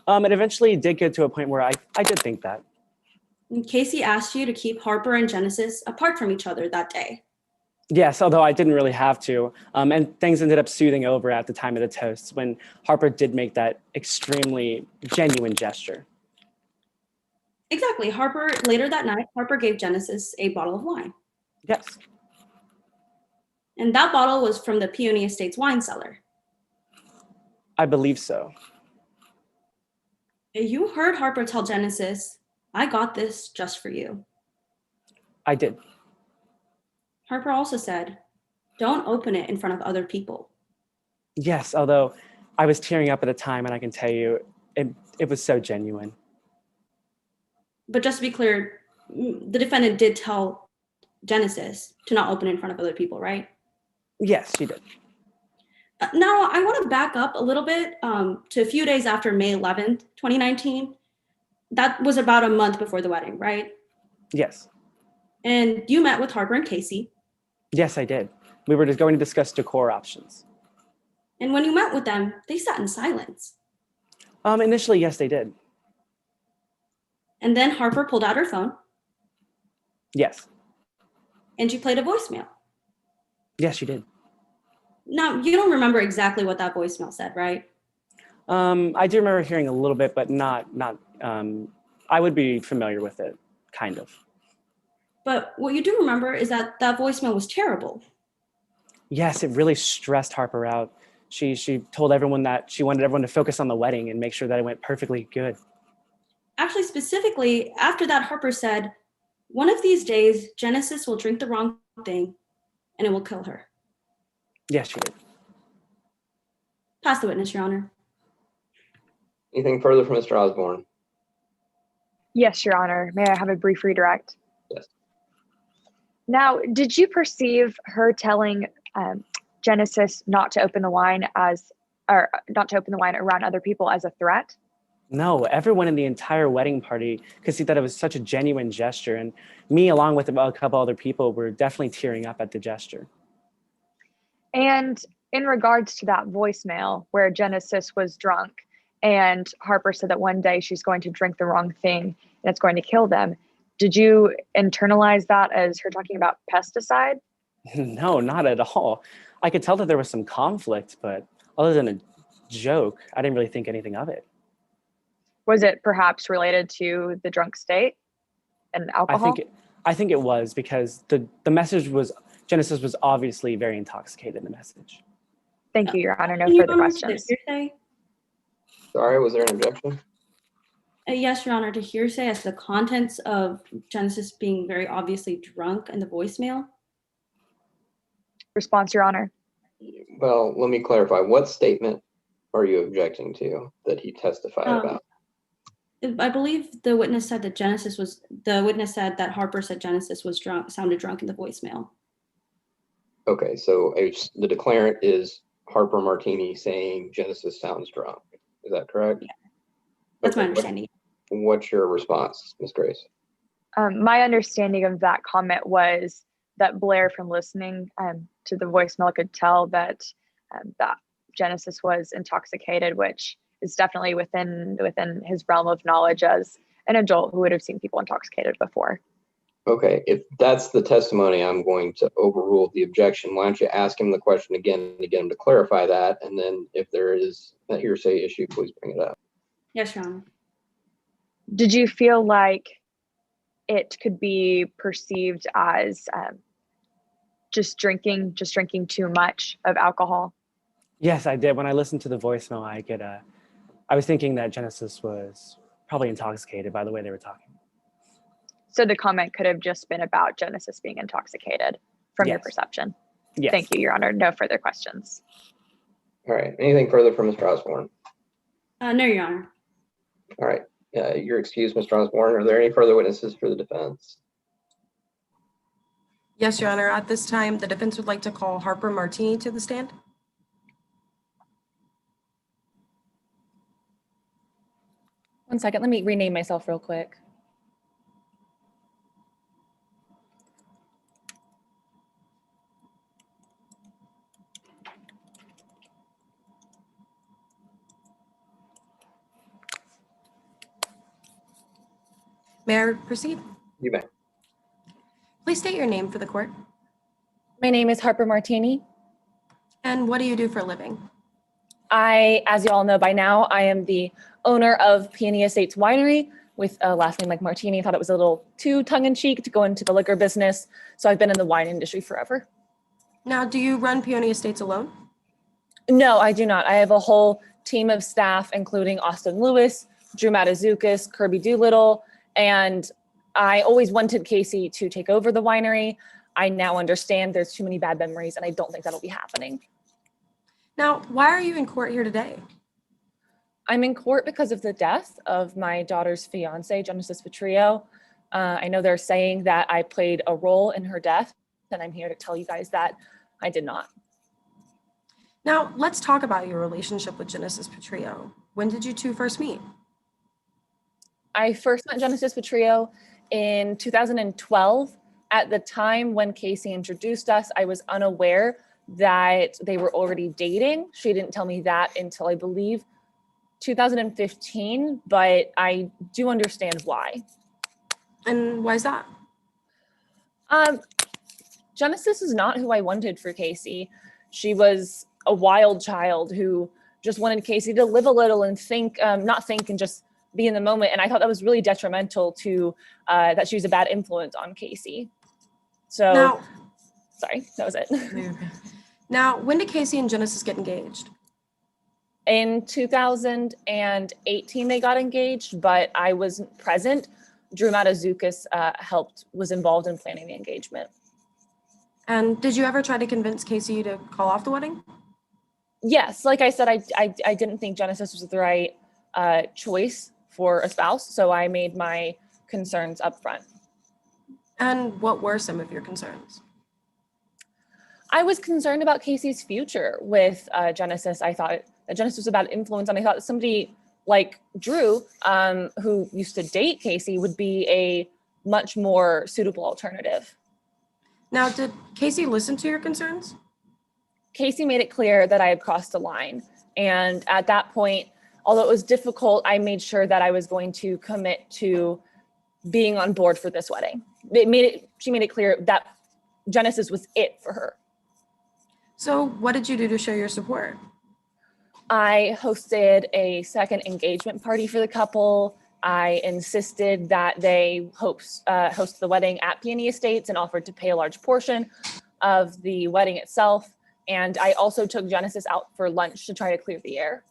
it eventually did get to a point where I did think that. And Casey asked you to keep Harper and Genesis apart from each other that day. Yes, although I didn't really have to. And things ended up soothing over at the time of the toasts when Harper did make that extremely genuine gesture. Exactly. Later that night, Harper gave Genesis a bottle of wine. Yes. And that bottle was from the Peony Estates wine cellar. I believe so. You heard Harper tell Genesis, "I got this just for you." I did. Harper also said, "Don't open it in front of other people." Yes, although I was tearing up at the time, and I can tell you, it was so genuine. But just to be clear, the defendant did tell Genesis to not open it in front of other people, right? Yes, she did. Now, I want to back up a little bit to a few days after May 11th, 2019. That was about a month before the wedding, right? Yes. And you met with Harper and Casey. Yes, I did. We were just going to discuss decor options. And when you met with them, they sat in silence. Initially, yes, they did. And then Harper pulled out her phone Yes. and she played a voicemail. Yes, she did. Now, you don't remember exactly what that voicemail said, right? I do remember hearing a little bit, but not. I would be familiar with it, kind of. But what you do remember is that that voicemail was terrible. Yes, it really stressed Harper out. She told everyone that she wanted everyone to focus on the wedding and make sure that it went perfectly good. Actually, specifically, after that, Harper said, one of these days, Genesis will drink the wrong thing and it will kill her. Yes, she did. Pass the witness, Your Honor. Anything further from Mr. Osborne? Yes, Your Honor. May I have a brief redirect? Yes. Now, did you perceive her telling Genesis not to open the wine around other people as a threat? No, everyone in the entire wedding party could see that it was such a genuine gesture, and me, along with a couple other people, were definitely tearing up at the gesture. And in regards to that voicemail where Genesis was drunk and Harper said that one day she's going to drink the wrong thing and it's going to kill them, did you internalize that as her talking about pesticide? No, not at all. I could tell that there was some conflict, but other than a joke, I didn't really think anything of it. Was it perhaps related to the drunk state and alcohol? I think it was, because the message was, Genesis was obviously very intoxicated in the message. Thank you, Your Honor. No further questions. Sorry, was there an objection? Yes, Your Honor, to hearsay as the contents of Genesis being very obviously drunk in the voicemail. Response, Your Honor. Well, let me clarify. What statement are you objecting to that he testified about? I believe the witness said that Harper said Genesis was drunk, sounded drunk in the voicemail. Okay, so the declarant is Harper Martini saying Genesis sounds drunk. Is that correct? Yeah, that's my understanding. What's your response, Ms. Grace? My understanding of that comment was that Blair, from listening to the voicemail, could tell that that Genesis was intoxicated, which is definitely within his realm of knowledge as an adult who would have seen people intoxicated before. Okay, if that's the testimony, I'm going to overrule the objection. Why don't you ask him the question again to get him to clarify that, and then if there is a hearsay issue, please bring it up. Yes, Your Honor. Did you feel like it could be perceived as just drinking too much of alcohol? Yes, I did. When I listened to the voicemail, I was thinking that Genesis was probably intoxicated by the way they were talking. So the comment could have just been about Genesis being intoxicated from your perception. Yes. Thank you, Your Honor. No further questions. All right, anything further from Mr. Osborne? No, Your Honor. All right, you're excused, Mr. Osborne. Are there any further witnesses for the defense? Yes, Your Honor. At this time, the defense would like to call Harper Martini to the stand. One second, let me rename myself real quick. May I proceed? You may. Please state your name for the court. My name is Harper Martini. And what do you do for a living? As you all know by now, I am the owner of Peony Estates Winery with a last name like Martini. Thought it was a little too tongue-in-cheek to go into the liquor business. So I've been in the wine industry forever. Now, do you run Peony Estates alone? No, I do not. I have a whole team of staff, including Austin Lewis, Drew Matazukis, Kirby Doolittle, and I always wanted Casey to take over the winery. I now understand there's too many bad memories, and I don't think that'll be happening. Now, why are you in court here today? I'm in court because of the death of my daughter's fiance, Genesis Petrillo. I know they're saying that I played a role in her death, and I'm here to tell you guys that I did not. Now, let's talk about your relationship with Genesis Petrillo. When did you two first meet? I first met Genesis Petrillo in 2012 At the time when Casey introduced us, I was unaware that they were already dating. She didn't tell me that until I believe 2015, but I do understand why. And why is that? Genesis is not who I wanted for Casey. She was a wild child who just wanted Casey to live a little and think, not think and just be in the moment. And I thought that was really detrimental to that she was a bad influence on Casey. So, Now, sorry, that was it. Now, when did Casey and Genesis get engaged? In 2018, they got engaged, but I wasn't present. Drew Matazukis was involved in planning the engagement. And did you ever try to convince Casey to call off the wedding? Yes, like I said, I didn't think Genesis was the right choice for a spouse, so I made my concerns up front. And what were some of your concerns? I was concerned about Casey's future with Genesis. I thought that Genesis was a bad influence, and I thought that somebody like Drew, who used to date Casey, would be a much more suitable alternative. Now, did Casey listen to your concerns? Casey made it clear that I had crossed a line. And at that point, although it was difficult, I made sure that I was going to commit to being on board for this wedding. She made it clear that Genesis was it for her. So what did you do to show your support? I hosted a second engagement party for the couple. I insisted that they host the wedding at Peony Estates and offered to pay a large portion of the wedding itself. And I also took Genesis out for lunch to try to clear the air.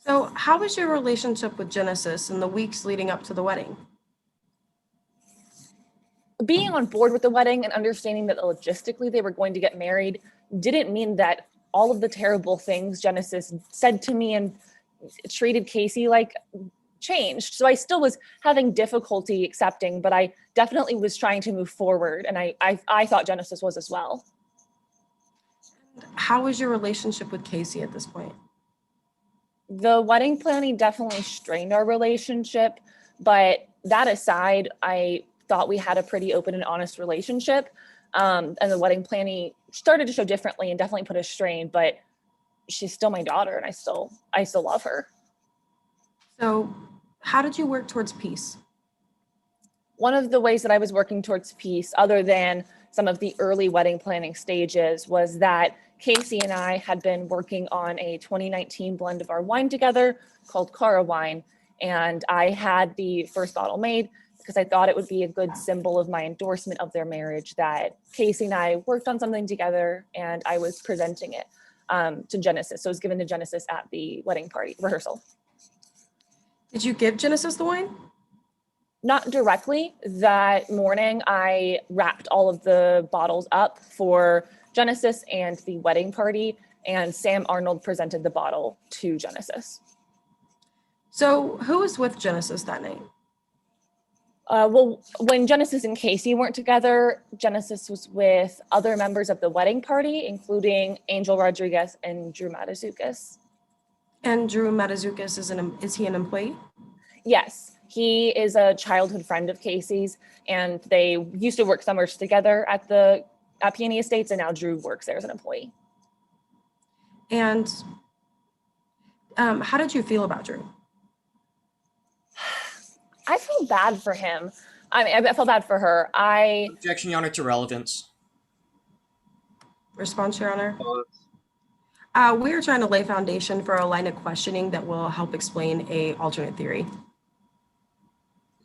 So how was your relationship with Genesis in the weeks leading up to the wedding? Being on board with the wedding and understanding that logistically they were going to get married didn't mean that all of the terrible things Genesis said to me and treated Casey like changed. So I still was having difficulty accepting, but I definitely was trying to move forward. And I thought Genesis was as well. How was your relationship with Casey at this point? The wedding planning definitely strained our relationship, but that aside, I thought we had a pretty open and honest relationship. And the wedding planning started to show differently and definitely put a strain, but she's still my daughter and I still love her. So how did you work towards peace? One of the ways that I was working towards peace, other than some of the early wedding planning stages, was that Casey and I had been working on a 2019 blend of our wine together called Cara Wine. And I had the first bottle made because I thought it would be a good symbol of my endorsement of their marriage that Casey and I worked on something together and I was presenting it to Genesis. So it was given to Genesis at the wedding party rehearsal. Did you give Genesis the wine? Not directly. That morning, I wrapped all of the bottles up for Genesis and the wedding party, and Sam Arnold presented the bottle to Genesis. So who was with Genesis that night? Well, when Genesis and Casey weren't together, Genesis was with other members of the wedding party, including Angel Rodriguez and Drew Matazukis. And Drew Matazukis is he an employee? Yes, he is a childhood friend of Casey's, and they used to work summers together at Peony Estates, and now Drew works there as an employee. And how did you feel about Drew? I feel bad for him. I mean, I felt bad for her. Objection, Your Honor, to relevance. Response, Your Honor. We are trying to lay foundation for a line of questioning that will help explain a alternate theory.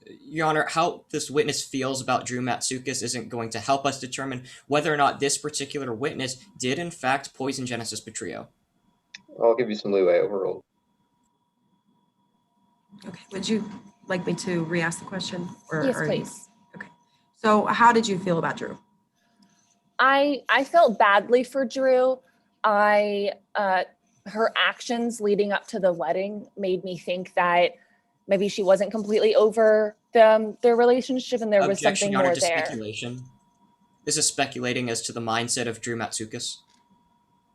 Your Honor, how this witness feels about Drew Matsoukas isn't going to help us determine whether or not this particular witness did in fact poison Genesis Petrillo. I'll give you some leeway. Overruled. Okay, would you like me to re-ask the question? Yes, please. Okay, so how did you feel about Drew? I felt badly for Drew. Her actions leading up to the wedding made me think that maybe she wasn't completely over their relationship and there was something more there. Speculation. This is speculating as to the mindset of Drew Matsoukas.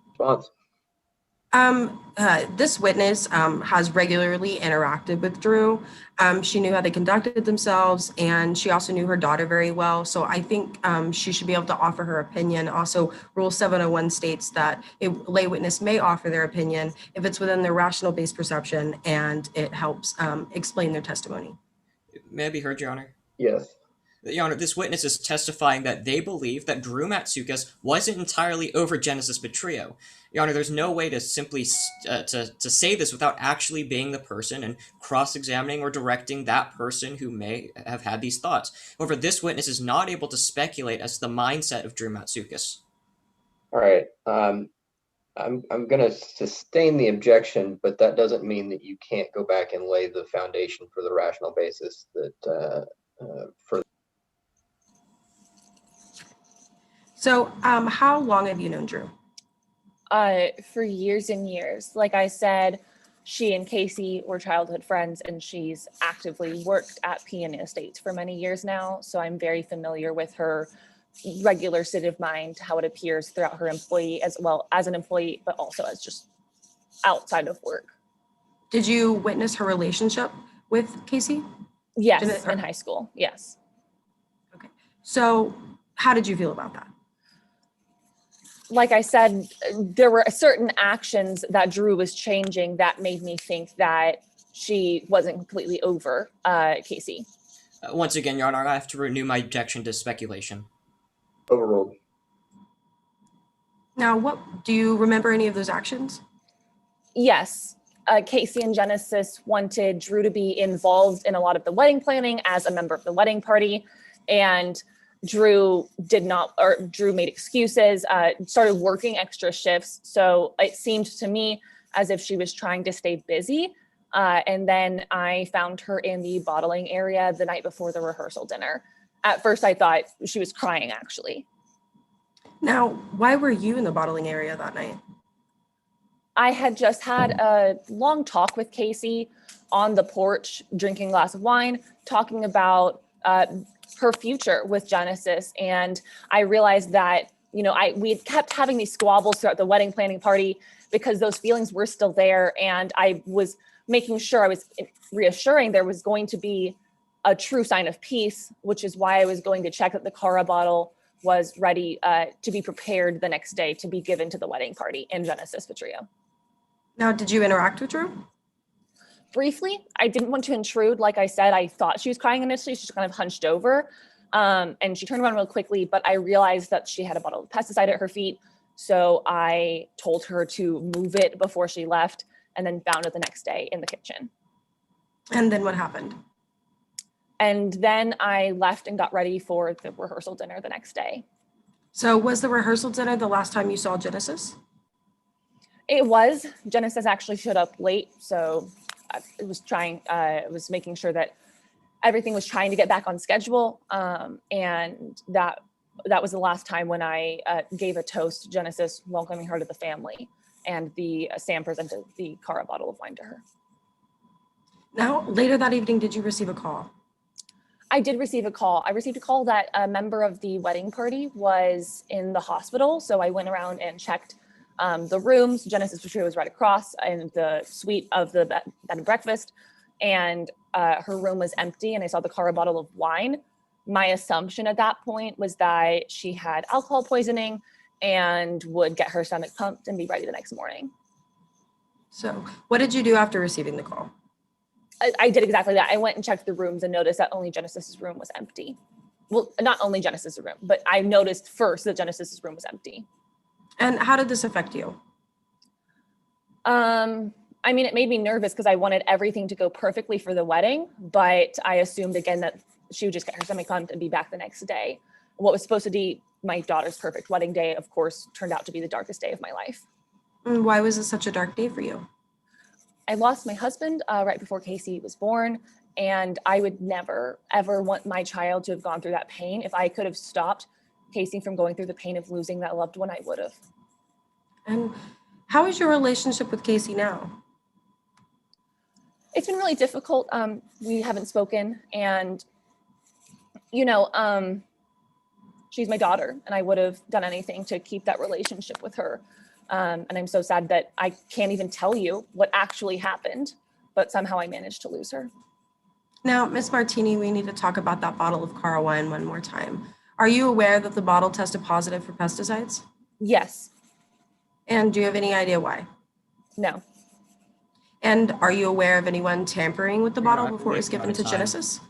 Response. This witness has regularly interacted with Drew. She knew how they conducted themselves, and she also knew her daughter very well. So I think she should be able to offer her opinion. Also, Rule 701 states that a lay witness may offer their opinion if it's within their rational based perception and it helps explain their testimony. May I be heard, Your Honor? Yes. Your Honor, this witness is testifying that they believe that Drew Matsoukas wasn't entirely over Genesis Petrillo. Your Honor, there's no way to simply to say this without actually being the person and cross-examining or directing that person who may have had these thoughts. However, this witness is not able to speculate as to the mindset of Drew Matsoukas. All right. I'm going to sustain the objection, but that doesn't mean that you can't go back and lay the foundation for the rational basis that for. So how long have you known Drew? For years and years. Like I said, she and Casey were childhood friends, and she's actively worked at Peony Estates for many years now. So I'm very familiar with her regular state of mind, how it appears throughout her employee, as well as an employee, but also as just outside of work. Did you witness her relationship with Casey? Yes, in high school, yes. Okay. So how did you feel about that? Like I said, there were certain actions that Drew was changing that made me think that she wasn't completely over Casey. Once again, Your Honor, I have to renew my objection to speculation. Overruled. Now, do you remember any of those actions? Yes. Casey and Genesis wanted Drew to be involved in a lot of the wedding planning as a member of the wedding party. And Drew made excuses, started working extra shifts. So it seemed to me as if she was trying to stay busy. And then I found her in the bottling area the night before the rehearsal dinner. At first, I thought she was crying, actually. Now, why were you in the bottling area that night? I had just had a long talk with Casey on the porch, drinking a glass of wine, talking about her future with Genesis. And I realized that, we had kept having these squabbles throughout the wedding planning party because those feelings were still there. And I was making sure, I was reassuring there was going to be a true sign of peace, which is why I was going to check that the Cara bottle was ready to be prepared the next day to be given to the wedding party in Genesis Petrillo. Now, did you interact with Drew? Briefly. I didn't want to intrude. Like I said, I thought she was crying initially. She just kind of hunched over and she turned around real quickly, but I realized that she had a bottle of pesticide at her feet. So I told her to move it before she left and then found it the next day in the kitchen. And then what happened? And then I left and got ready for the rehearsal dinner the next day. So was the rehearsal dinner the last time you saw Genesis? It was. Genesis actually showed up late, so it was making sure that everything was trying to get back on schedule, and that was the last time when I gave a toast to Genesis, welcoming her to the family, and Sam presented the Cara bottle of wine to her. Now, later that evening, did you receive a call? I did receive a call. I received a call that a member of the wedding party was in the hospital, so I went around and checked the rooms. Genesis Petrillo was right across in the suite of the bed and breakfast, and her room was empty, and I saw the Cara bottle of wine. My assumption at that point was that she had alcohol poisoning and would get her stomach pumped and be ready the next morning. So what did you do after receiving the call? I did exactly that. I went and checked the rooms and noticed that only Genesis's room was empty. Well, not only Genesis's room, but I noticed first that Genesis's room was empty. And how did this affect you? I mean, it made me nervous because I wanted everything to go perfectly for the wedding, but I assumed again that she would just get her stomach pumped and be back the next day. What was supposed to be my daughter's perfect wedding day, of course, turned out to be the darkest day of my life. And why was it such a dark day for you? I lost my husband right before Casey was born, and I would never, ever want my child to have gone through that pain. If I could have stopped Casey from going through the pain of losing that loved one, I would have. And how is your relationship with Casey now? It's been really difficult. We haven't spoken, and she's my daughter, and I would have done anything to keep that relationship with her. And I'm so sad that I can't even tell you what actually happened, but somehow I managed to lose her. Now, Ms. Martini, we need to talk about that bottle of Cara wine one more time. Are you aware that the bottle tested positive for pesticides? Yes. And do you have any idea why? No. And are you aware of anyone tampering with the Your Honor, bottle I before it believe was we're given out to of time. Genesis?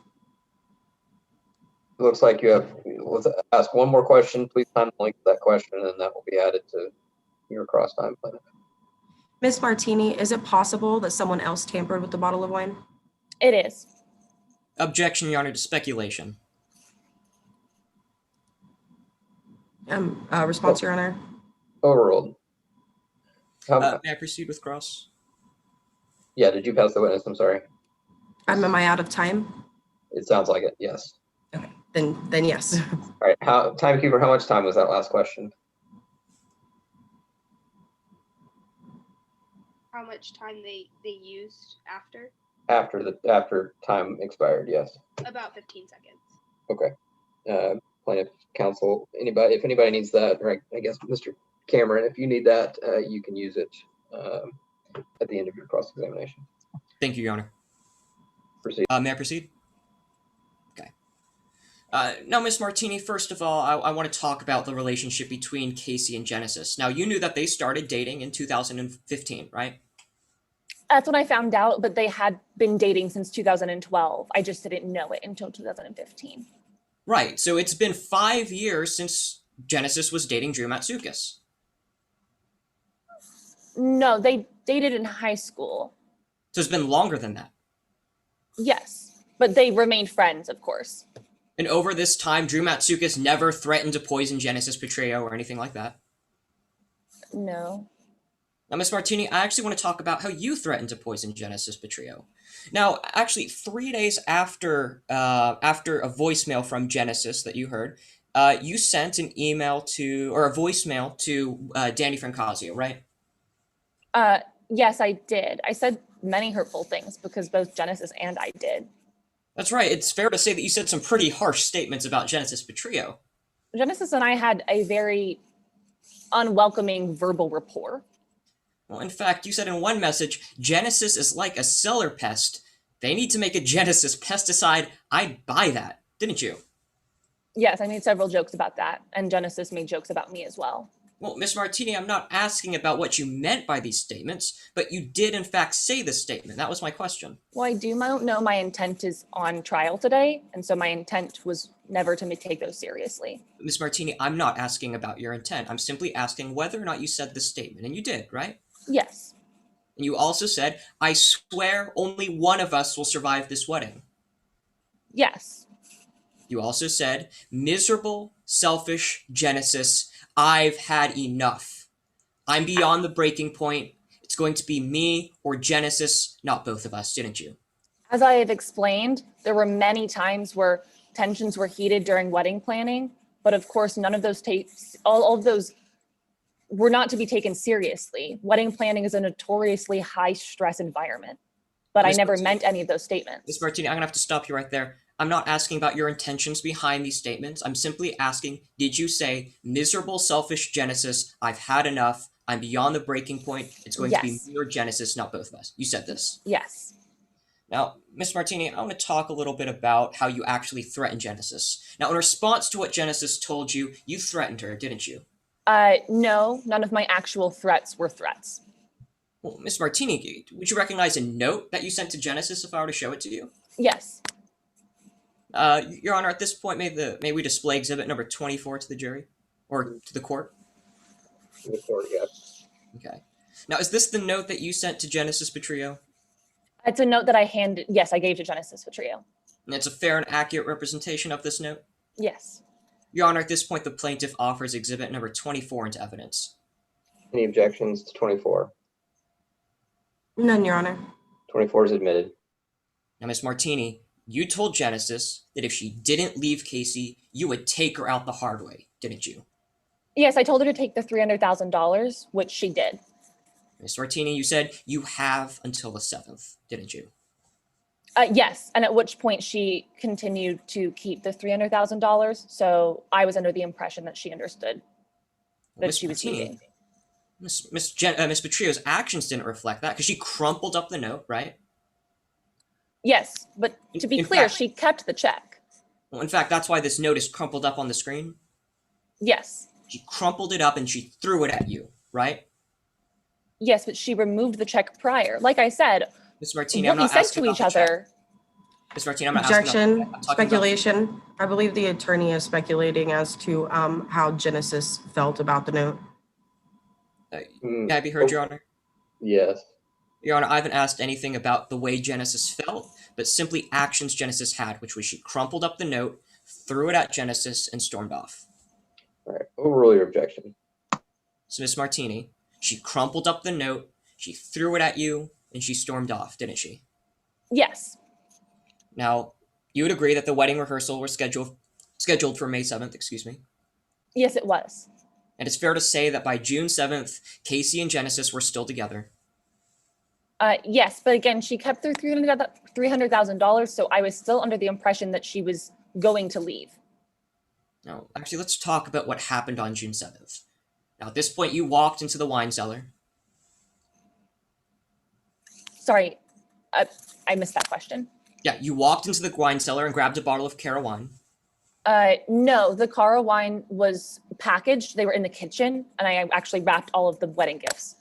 Looks like you have, let's ask one more question. Please time the link to that question, and that will be added to your cross time plan. Ms. Martini, is it possible that someone else tampered with the bottle of wine? It is. Objection, Your Honor, to speculation. Response, Your Honor. Overruled. May I proceed with cross? Yeah, did you pass the witness? I'm sorry. Am I out of time? It sounds like it, yes. Okay, then yes. All right, timekeeper, how much time was that last question? How much time they used after? After time expired, yes. About 15 seconds. Okay. Plaintiff counsel, if anybody needs that, or I guess Mr. Cameron, if you need that, you can use it at the end of your cross-examination. Thank you, Your Honor. Proceed. May I proceed? Okay. Now, Ms. Martini, first of all, I want to talk about the relationship between Casey and Genesis. Now, you knew that they started dating in 2015, right? That's when I found out, but they had been dating since 2012. I just didn't know it until 2015. Right, so it's been 5 years since Genesis was dating Drew Matsoukas. No, they dated in high school. So it's been longer than that. Yes, but they remained friends, of course. And over this time, Drew Matsoukas never threatened to poison Genesis Petrillo or anything like that. No. Now, Ms. Martini, I actually want to talk about how you threatened to poison Genesis Petrillo. Now, actually, 3 days after a voicemail from Genesis that you heard, you sent an email or a voicemail to Danny Francasio, right? Yes, I did. I said many hurtful things because both Genesis and I did. That's right. It's fair to say that you said some pretty harsh statements about Genesis Petrillo. Genesis and I had a very unwelcoming verbal rapport. Well, in fact, you said in one message, Genesis is like a cellar pest. They need to make a Genesis pesticide. I'd buy that, didn't you? Yes, I made several jokes about that, and Genesis made jokes about me as well. Well, Ms. Martini, I'm not asking about what you meant by these statements, but you did in fact say this statement. That was my question. Well, I do know my intent is on trial today, and so my intent was never to take those seriously. Ms. Martini, I'm not asking about your intent. I'm simply asking whether or not you said this statement, and you did, right? Yes. And you also said, I swear only one of us will survive this wedding. Yes. You also said, miserable, selfish Genesis, I've had enough. I'm beyond the breaking point. It's going to be me or Genesis, not both of us, didn't you? As I have explained, there were many times where tensions were heated during wedding planning, but of course, none of those all of those were not to be taken seriously. Wedding planning is a notoriously high stress environment, but I never meant any of those statements. Ms. Martini, I'm gonna have to stop you right there. I'm not asking about your intentions behind these statements. I'm simply asking, did you say, miserable, selfish Genesis, I've had enough, I'm beyond the breaking point, it's going to be me or Genesis, not both of us. You said this. Yes. Now, Ms. Martini, I want to talk a little bit about how you actually threatened Genesis. Now, in response to what Genesis told you, you threatened her, didn't you? No, none of my actual threats were threats. Well, Ms. Martini, would you recognize a note that you sent to Genesis if I were to show it to you? Yes. Your Honor, at this point, may we display exhibit number 24 to the jury? Or to the court? To the court, yes. Okay. Now, is this the note that you sent to Genesis Petrillo? It's a note that I gave to Genesis Petrillo. And it's a fair and accurate representation of this note? Yes. Your Honor, at this point, the plaintiff offers exhibit number 24 into evidence. Any objections to 24? None, Your Honor. 24 is admitted. Now, Ms. Martini, you told Genesis that if she didn't leave Casey, you would take her out the hard way, didn't you? Yes, I told her to take the $300,000, which she did. Ms. Martini, you said you have until the 7th, didn't you? Yes, and at which point she continued to keep the $300,000, so I was under the impression that she understood that Ms. she was Martini, leaving. Miss Petrio's actions didn't reflect that because she crumpled up the note, right? Yes, but to be In clear, fact- she kept the check. Well, in fact, that's why this note is crumpled up on the screen. Yes. She crumpled it up and she threw it at you, right? Yes, but she removed the check prior. Like I said, Miss Martini, what I'm we not said asking to about each the check. other. Miss Martini, I'm not asking Objection, about the check. I'm talking about- speculation. I believe the attorney is speculating as to how Genesis felt about the note. Can I be heard, Your Honor? Yes. Your Honor, I haven't asked anything about the way Genesis felt, but simply actions Genesis had, which was she crumpled up the note, threw it at Genesis, and stormed off. All right. Overrule your objection. So Miss Martini, she crumpled up the note, she threw it at you, and she stormed off, didn't she? Yes. Now, you would agree that the wedding rehearsal was scheduled for May 7th, excuse me. Yes, it was. And it's fair to say that by June 7th, Casey and Genesis were still together. Yes, but again, she kept their $300,000, so I was still under the impression that she was going to leave. Now, actually, let's talk about what happened on June 7th. Now, at this point, you walked into the wine cellar. Sorry, I missed that question. Yeah, you walked into the wine cellar and grabbed a bottle of Cara wine. No, the Cara wine was packaged. They were in the kitchen, and I actually wrapped all of the wedding gifts.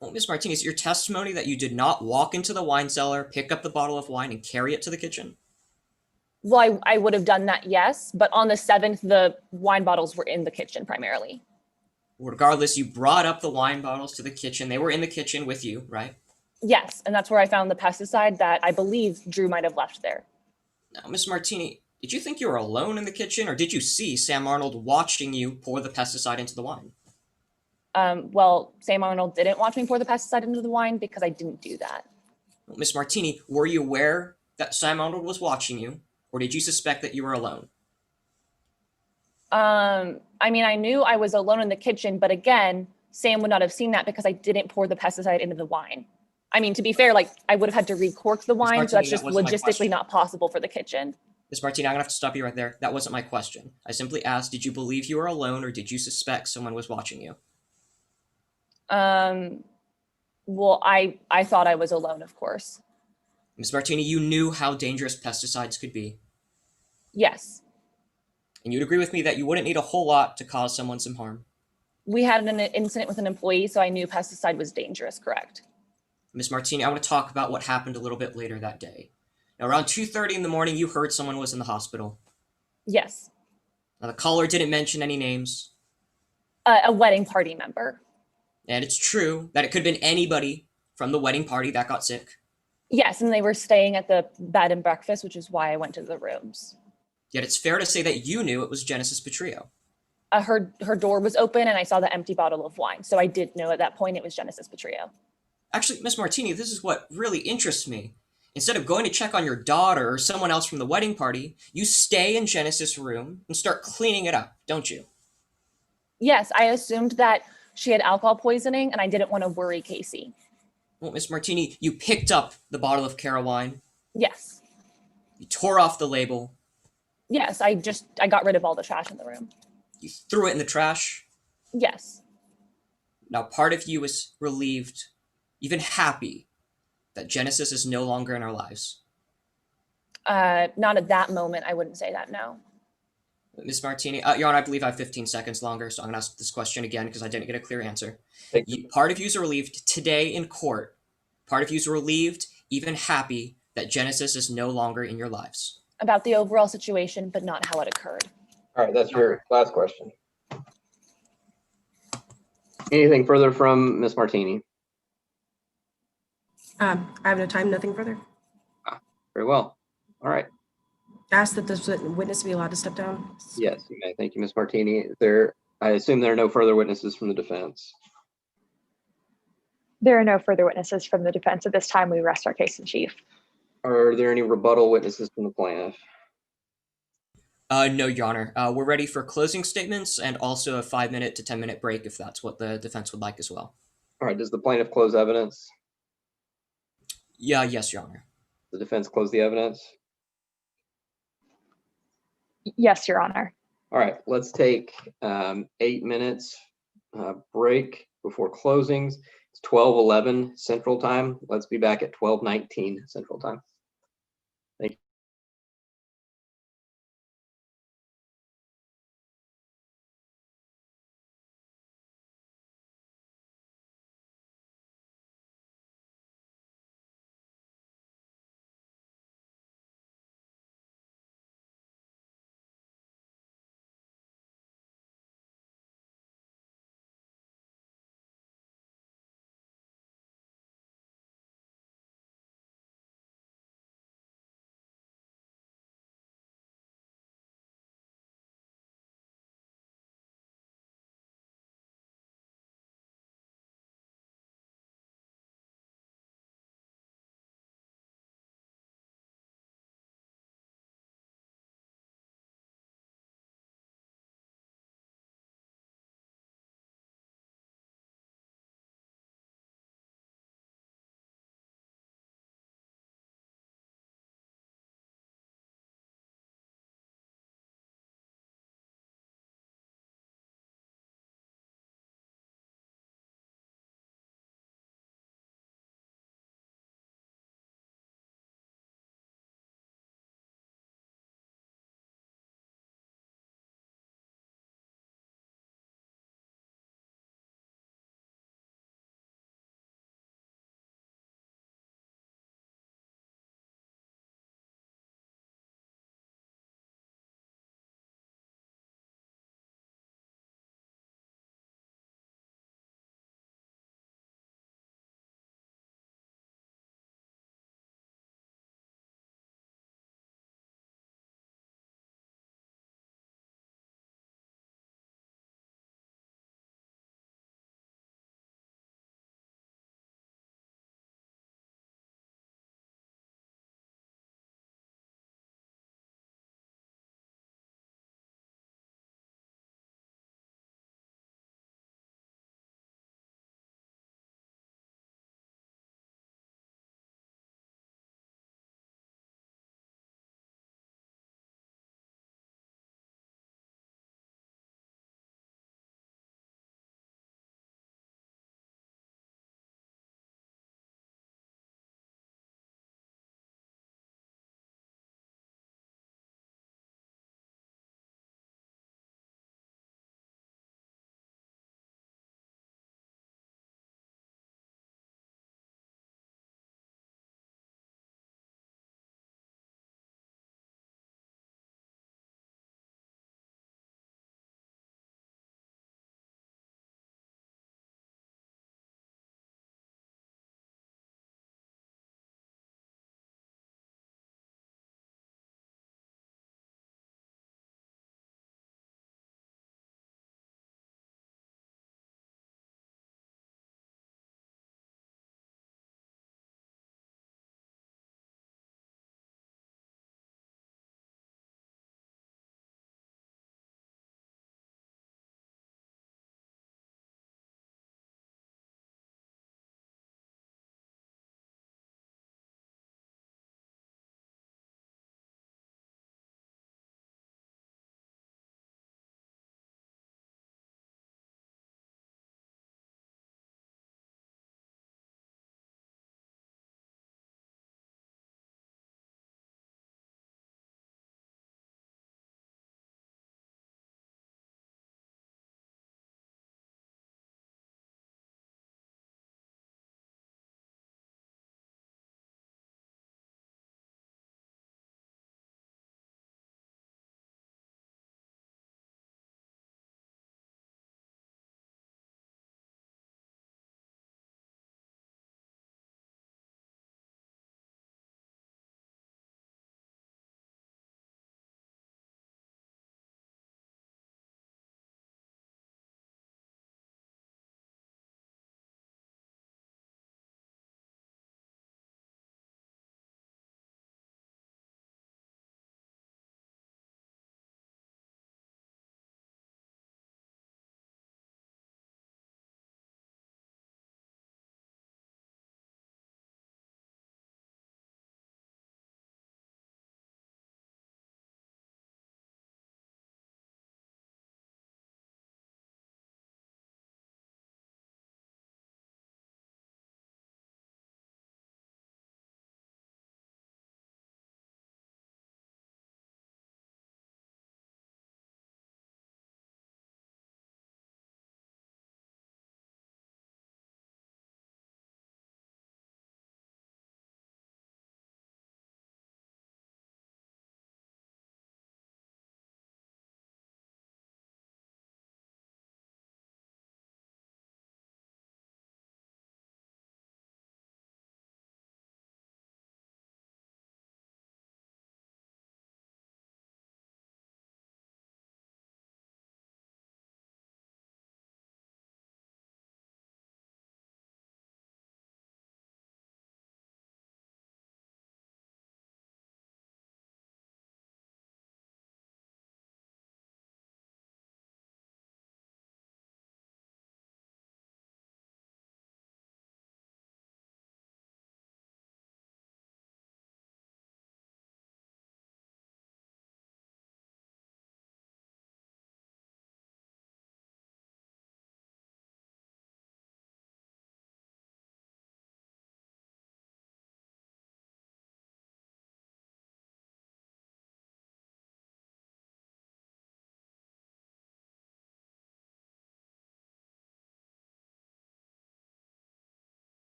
Well, Miss Martinez, your testimony that you did not walk into the wine cellar, pick up the bottle of wine, and carry it to the kitchen? Well, I would have done that, yes, but on the 7th, the wine bottles were in the kitchen primarily. Regardless, you brought up the wine bottles to the kitchen. They were in the kitchen with you, right? Yes, and that's where I found the pesticide that I believe Drew might have left there. Now, Miss Martini, did you think you were alone in the kitchen, or did you see Sam Arnold watching you pour the pesticide into the wine? Well, Sam Arnold didn't watch me pour the pesticide into the wine because I didn't do that. Well, Miss Martini, were you aware that Sam Arnold was watching you, or did you suspect that you were alone? I mean, I knew I was alone in the kitchen, but again, Sam would not have seen that because I didn't pour the pesticide into the wine. I mean, to be fair, like I would have had to recork the wine, so that's just logistically not possible for the kitchen. Miss Martini, I'm gonna have to stop you right there. That wasn't my question. I simply asked, did you believe you were alone, or did you suspect someone was watching you? Well, I thought I was alone, of course. Miss Martini, you knew how dangerous pesticides could be. Yes. And you'd agree with me that you wouldn't need a whole lot to cause someone some harm. We had an incident with an employee, so I knew pesticide was dangerous, correct? Miss Martini, I want to talk about what happened a little bit later that day. Now, around 2:30 in the morning, you heard someone was in the hospital. Yes. Now, the caller didn't mention any names. A wedding party member. And it's true that it could have been anybody from the wedding party that got sick. Yes, and they were staying at the bed and breakfast, which is why I went to the rooms. Yet it's fair to say that you knew it was Genesis Petrillo. Her door was open and I saw the empty bottle of wine. So I did know at that point it was Genesis Petrillo. Actually, Miss Martini, this is what really interests me. Instead of going to check on your daughter or someone else from the wedding party, you stay in Genesis' room and start cleaning it up, don't you? Yes, I assumed that she had alcohol poisoning and I didn't want to worry Casey. Well, Miss Martini, you picked up the bottle of Cara wine. Yes. You tore off the label. Yes, I got rid of all the trash in the room. You threw it in the trash. Yes. Now, part of you is relieved, even happy, that Genesis is no longer in our lives. Not at that moment. I wouldn't say that, no. Miss Martini, Your Honor, I believe I have 15 seconds longer, so I'm going to ask this question again because I didn't get a clear answer. Part of you is relieved today in court. Part of you is relieved, even happy, that Genesis is no longer in your lives. About the overall situation, but not how it occurred. All right, that's your last question. Anything further from Miss Martini? I have no time, nothing further. Very well. All right. Ask that this witness be allowed to step down. Yes, you may. Thank you, Miss Martini. I assume there are no further witnesses from the defense. There are no further witnesses from the defense. At this time, we rest our case in chief. Are there any rebuttal witnesses from the plaintiff? No, Your Honor. We're ready for closing statements and also a 5-minute to 10-minute break if that's what the defense would like as well. All right, does the plaintiff close evidence? Yes, Your Honor. The defense close the evidence? Yes, Your Honor. All right, let's take 8 minutes break before closings. It's 12:11 Central Time. Let's be back at 12:19 Central Time. Thank you.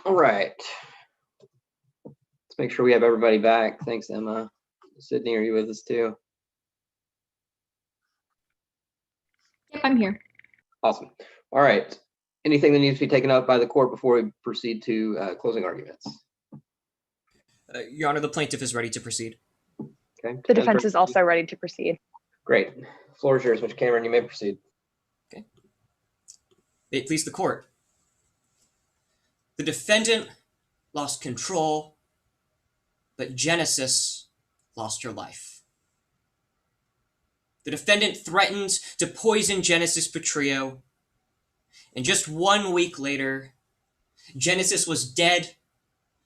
All right. Let's make sure we have everybody back. Thanks, Emma. Sydney, are you with us too? Yep, I'm here. Awesome. All right. Anything that needs to be taken up by the court before we proceed to closing arguments? Your Honor, the plaintiff is ready to proceed. Okay. The defense is also ready to proceed. Great. Floor is yours, Mr. Cameron. You may proceed. Okay. May it please the court. The defendant lost control, but Genesis lost her life. The defendant threatened to poison Genesis Petrillo, and just 1 week later, Genesis was dead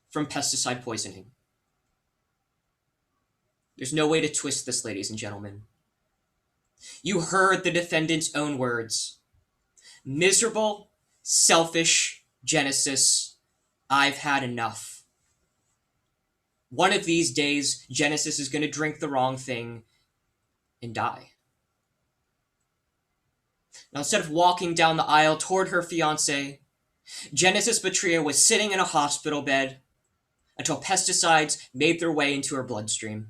from pesticide poisoning. There's no way to twist this, ladies and gentlemen. You heard the defendant's own words. Miserable, selfish Genesis, I've had enough. One of these days, Genesis is going to drink the wrong thing and die. Now, instead of walking down the aisle toward her fiancé, Genesis Petrillo was sitting in a hospital bed until pesticides made their way into her bloodstream.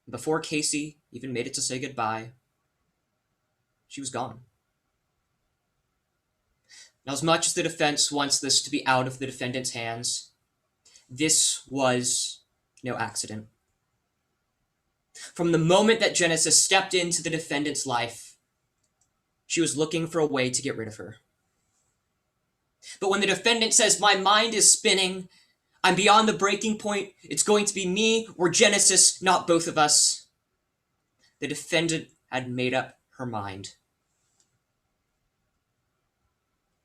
Before Casey even made it to say goodbye, she was gone. Now, as much as the defense wants this to be out of the defendant's hands, this was no accident. From the moment that Genesis stepped into the defendant's life, she was looking for a way to get rid of her. But when the defendant says, "My mind is spinning, I'm beyond the breaking point, it's going to be me or Genesis, not both of us," the defendant had made up her mind.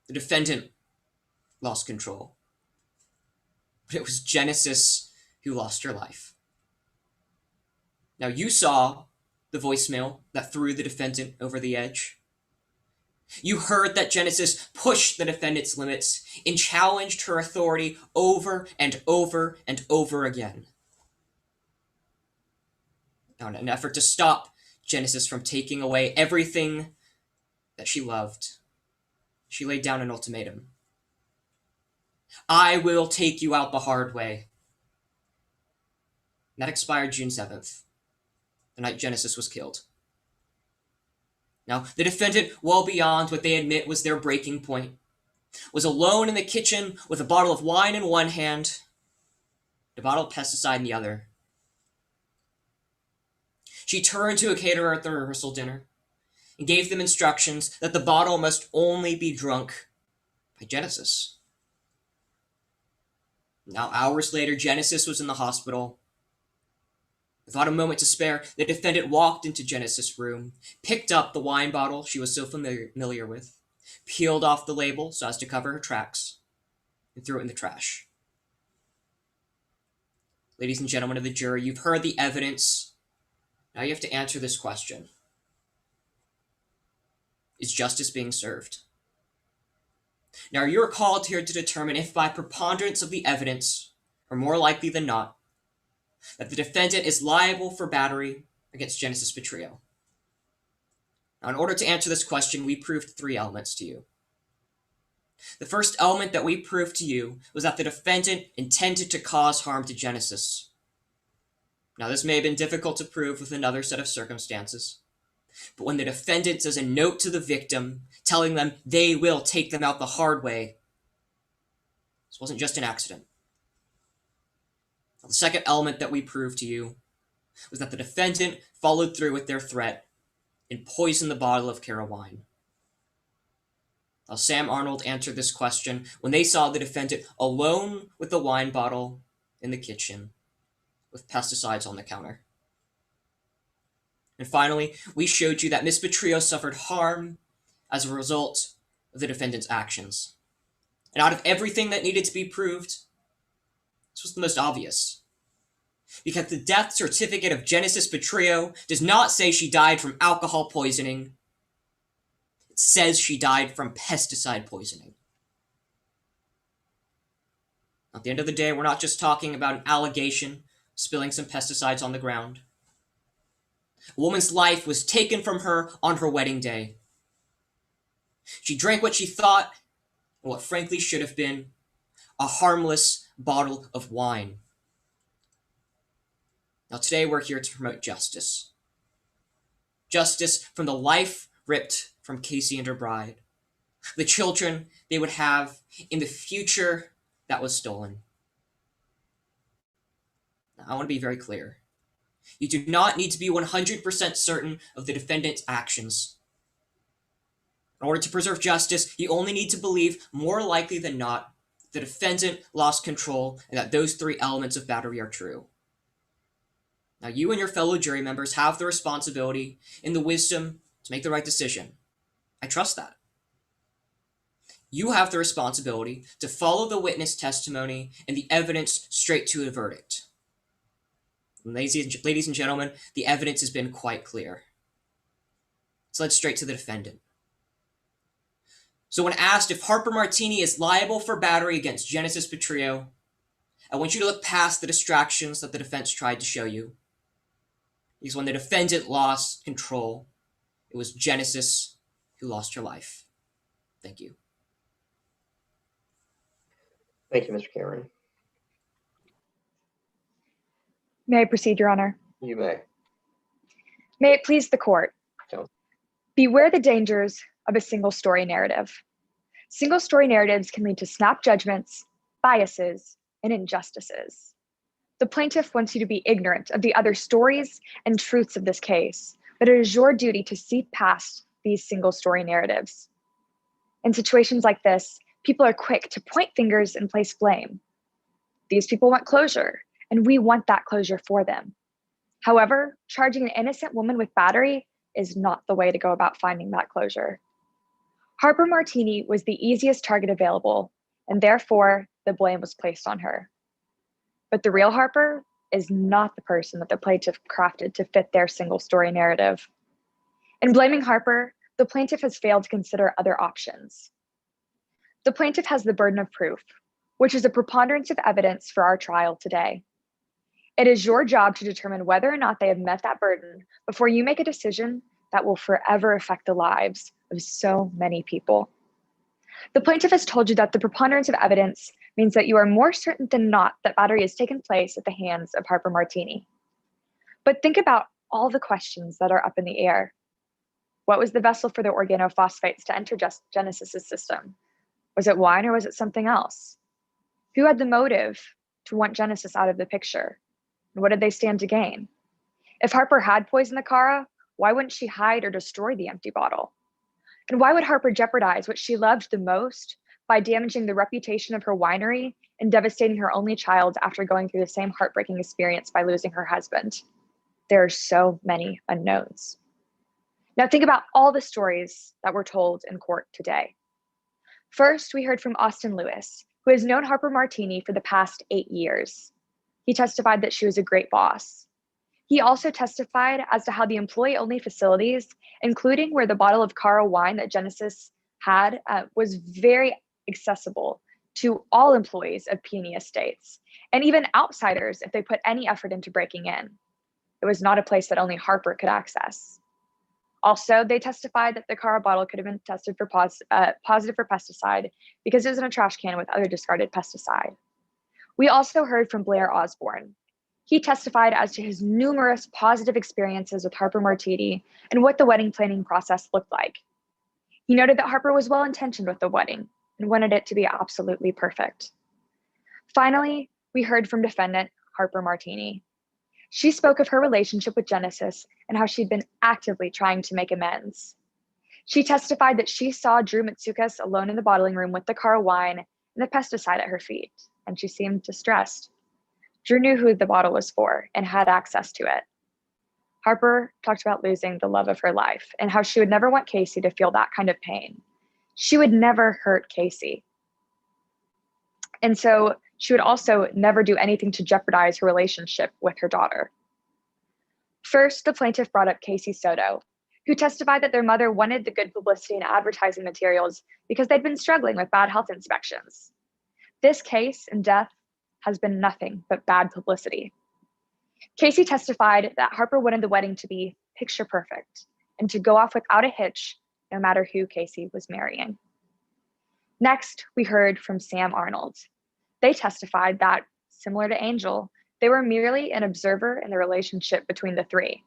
The defendant lost control. But it was Genesis who lost her life. Now, you saw the voicemail that threw the defendant over the edge. You heard that Genesis pushed the defendant's limits and challenged her authority over and over and over again. Now, in an effort to stop Genesis from taking away everything that she loved, she laid down an ultimatum. I will take you out the hard way. And that expired June 7th, the night Genesis was killed. Now, the defendant, well beyond what they admit was their breaking point, was alone in the kitchen with a bottle of wine in one hand, a bottle of pesticide in the other. She turned to a caterer at the rehearsal dinner and gave them instructions that the bottle must only be drunk by Genesis. Now, hours later, Genesis was in the hospital. Without a moment to spare, the defendant walked into Genesis' room, picked up the wine bottle she was so familiar with, peeled off the label so as to cover her tracks, and threw it in the trash. Ladies and gentlemen of the jury, you've heard the evidence. Now you have to answer this question. Is justice being served? Now, you're called here to determine if by preponderance of the evidence, or more likely than not, that the defendant is liable for battery against Genesis Petrillo. Now, in order to answer this question, we proved 3 elements to you. The first element that we proved to you was that the defendant intended to cause harm to Genesis. Now, this may have been difficult to prove with another set of circumstances, but when the defendant says a note to the victim telling them they will take them out the hard way, this wasn't just an accident. Now, the second element that we proved to you was that the defendant followed through with their threat and poisoned the bottle of Cara wine. Now, Sam Arnold answered this question when they saw the defendant alone with the wine bottle in the kitchen with pesticides on the counter. And finally, we showed you that Miss Petrillo suffered harm as a result of the defendant's actions. And out of everything that needed to be proved, this was the most obvious. Because the death certificate of Genesis Petrillo does not say she died from alcohol poisoning. It says she died from pesticide poisoning. At the end of the day, we're not just talking about an allegation spilling some pesticides on the ground. A woman's life was taken from her on her wedding day. She drank what she thought and what frankly should have been a harmless bottle of wine. Now, today we're here to promote justice. Justice from the life ripped from Casey and her bride, the children they would have, in the future that was stolen. Now, I want to be very clear. You do not need to be 100% certain of the defendant's actions. In order to preserve justice, you only need to believe, more likely than not, the defendant lost control and that those three elements of battery are true. Now, you and your fellow jury members have the responsibility and the wisdom to make the right decision. I trust that. You have the responsibility to follow the witness testimony and the evidence straight to a verdict. And ladies and gentlemen, the evidence has been quite clear. It's led straight to the defendant. So when asked if Harper Martini is liable for battery against Genesis Petrillo, I want you to look past the distractions that the defense tried to show you. Because when the defendant lost control, it was Genesis who lost her life. Thank you. Thank you, Mr. Cameron. May I proceed, Your Honor? You may. May it please the court. Counsel. Beware the dangers of a single story narrative. Single story narratives can lead to snap judgments, biases, and injustices. The plaintiff wants you to be ignorant of the other stories and truths of this case, but it is your duty to see past these single story narratives. In situations like this, people are quick to point fingers and place blame. These people want closure, and we want that closure for them. However, charging an innocent woman with battery is not the way to go about finding that closure. Harper Martini was the easiest target available, and therefore the blame was placed on her. But the real Harper is not the person that the plaintiff crafted to fit their single story narrative. In blaming Harper, the plaintiff has failed to consider other options. The plaintiff has the burden of proof, which is a preponderance of evidence for our trial today. It is your job to determine whether or not they have met that burden before you make a decision that will forever affect the lives of so many people. The plaintiff has told you that the preponderance of evidence means that you are more certain than not that battery has taken place at the hands of Harper Martini. But think about all the questions that are up in the air. What was the vessel for the organophosphates to enter Genesis's system? Was it wine or was it something else? Who had the motive to want Genesis out of the picture? And what did they stand to gain? If Harper had poisoned the Cara, why wouldn't she hide or destroy the empty bottle? And why would Harper jeopardize what she loved the most by damaging the reputation of her winery and devastating her only child after going through the same heartbreaking experience by losing her husband? There are so many unknowns. Now think about all the stories that were told in court today. First, we heard from Austin Lewis, who has known Harper Martini for the past 8 years. He testified that she was a great boss. He also testified as to how the employee-only facilities, including where the bottle of Cara wine that Genesis had, was very accessible to all employees of Peony Estates, and even outsiders if they put any effort into breaking in. It was not a place that only Harper could access. Also, they testified that the Cara bottle could have been tested for positive for pesticide because it was in a trash can with other discarded pesticide. We also heard from Blair Osborne. He testified as to his numerous positive experiences with Harper Martini and what the wedding planning process looked like. He noted that Harper was well-intentioned with the wedding and wanted it to be absolutely perfect. Finally, we heard from defendant Harper Martini. She spoke of her relationship with Genesis and how she'd been actively trying to make amends. She testified that she saw Drew Mitsukas alone in the bottling room with the Cara wine and the pesticide at her feet, and she seemed distressed. Drew knew who the bottle was for and had access to it. Harper talked about losing the love of her life and how she would never want Casey to feel that kind of pain. She would never hurt Casey. And so she would also never do anything to jeopardize her relationship with her daughter. First, the plaintiff brought up Casey Soto, who testified that their mother wanted the good publicity and advertising materials because they'd been struggling with bad health inspections. This case and death has been nothing but bad publicity. Casey testified that Harper wanted the wedding to be picture perfect and to go off without a hitch, no matter who Casey was marrying. Next, we heard from Sam Arnold. They testified that, similar to Angel, they were merely an observer in the relationship between the three.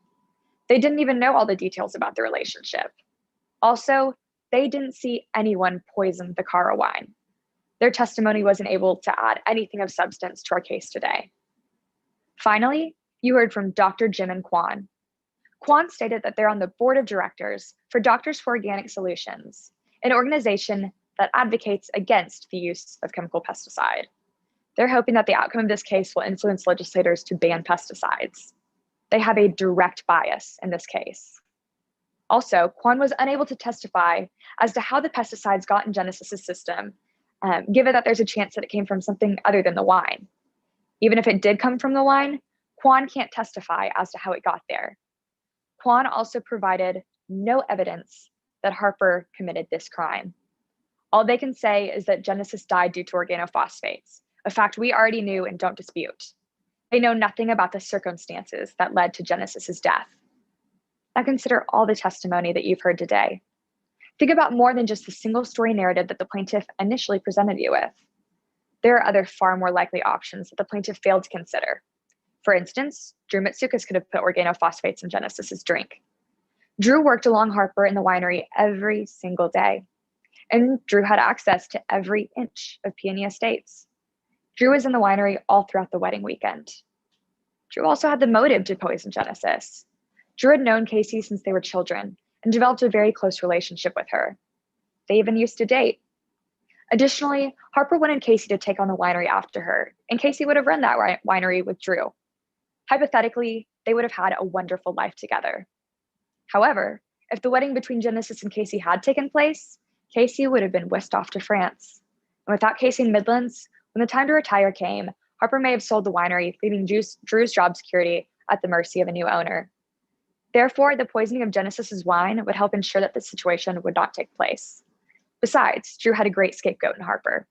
They didn't even know all the details about the relationship. Also, they didn't see anyone poison the Cara wine. Their testimony wasn't able to add anything of substance to our case today. Finally, you heard from Dr. Jim and Kwan. Kwan stated that they're on the board of directors for Doctors for Organic Solutions, an organization that advocates against the use of chemical pesticide. They're hoping that the outcome of this case will influence legislators to ban pesticides. They have a direct bias in this case. Also, Kwan was unable to testify as to how the pesticides got in Genesis's system, given that there's a chance that it came from something other than the wine. Even if it did come from the wine, Kwan can't testify as to how it got there. Kwan also provided no evidence that Harper committed this crime. All they can say is that Genesis died due to organophosphates, a fact we already knew and don't dispute. They know nothing about the circumstances that led to Genesis's death. Now consider all the testimony that you've heard today. Think about more than just the single story narrative that the plaintiff initially presented you with. There are other far more likely options that the plaintiff failed to consider. For instance, Drew Mitsoukas could have put organophosphates in Genesis's drink. Drew worked along Harper in the winery every single day, and Drew had access to every inch of Peony Estates. Drew was in the winery all throughout the wedding weekend. Drew also had the motive to poison Genesis. Drew had known Casey since they were children and developed a very close relationship with her. They even used to date. Additionally, Harper wanted Casey to take on the winery after her, and Casey would have run that winery with Drew. Hypothetically, they would have had a wonderful life together. However, if the wedding between Genesis and Casey had taken place, Casey would have been whisked off to France. And without Casey in Midlands, when the time to retire came, Harper may have sold the winery, leaving Drew's job security at the mercy of a new owner. Therefore, the poisoning of Genesis's wine would help ensure that this situation would not take place. Besides, Drew had a great scapegoat in Harper.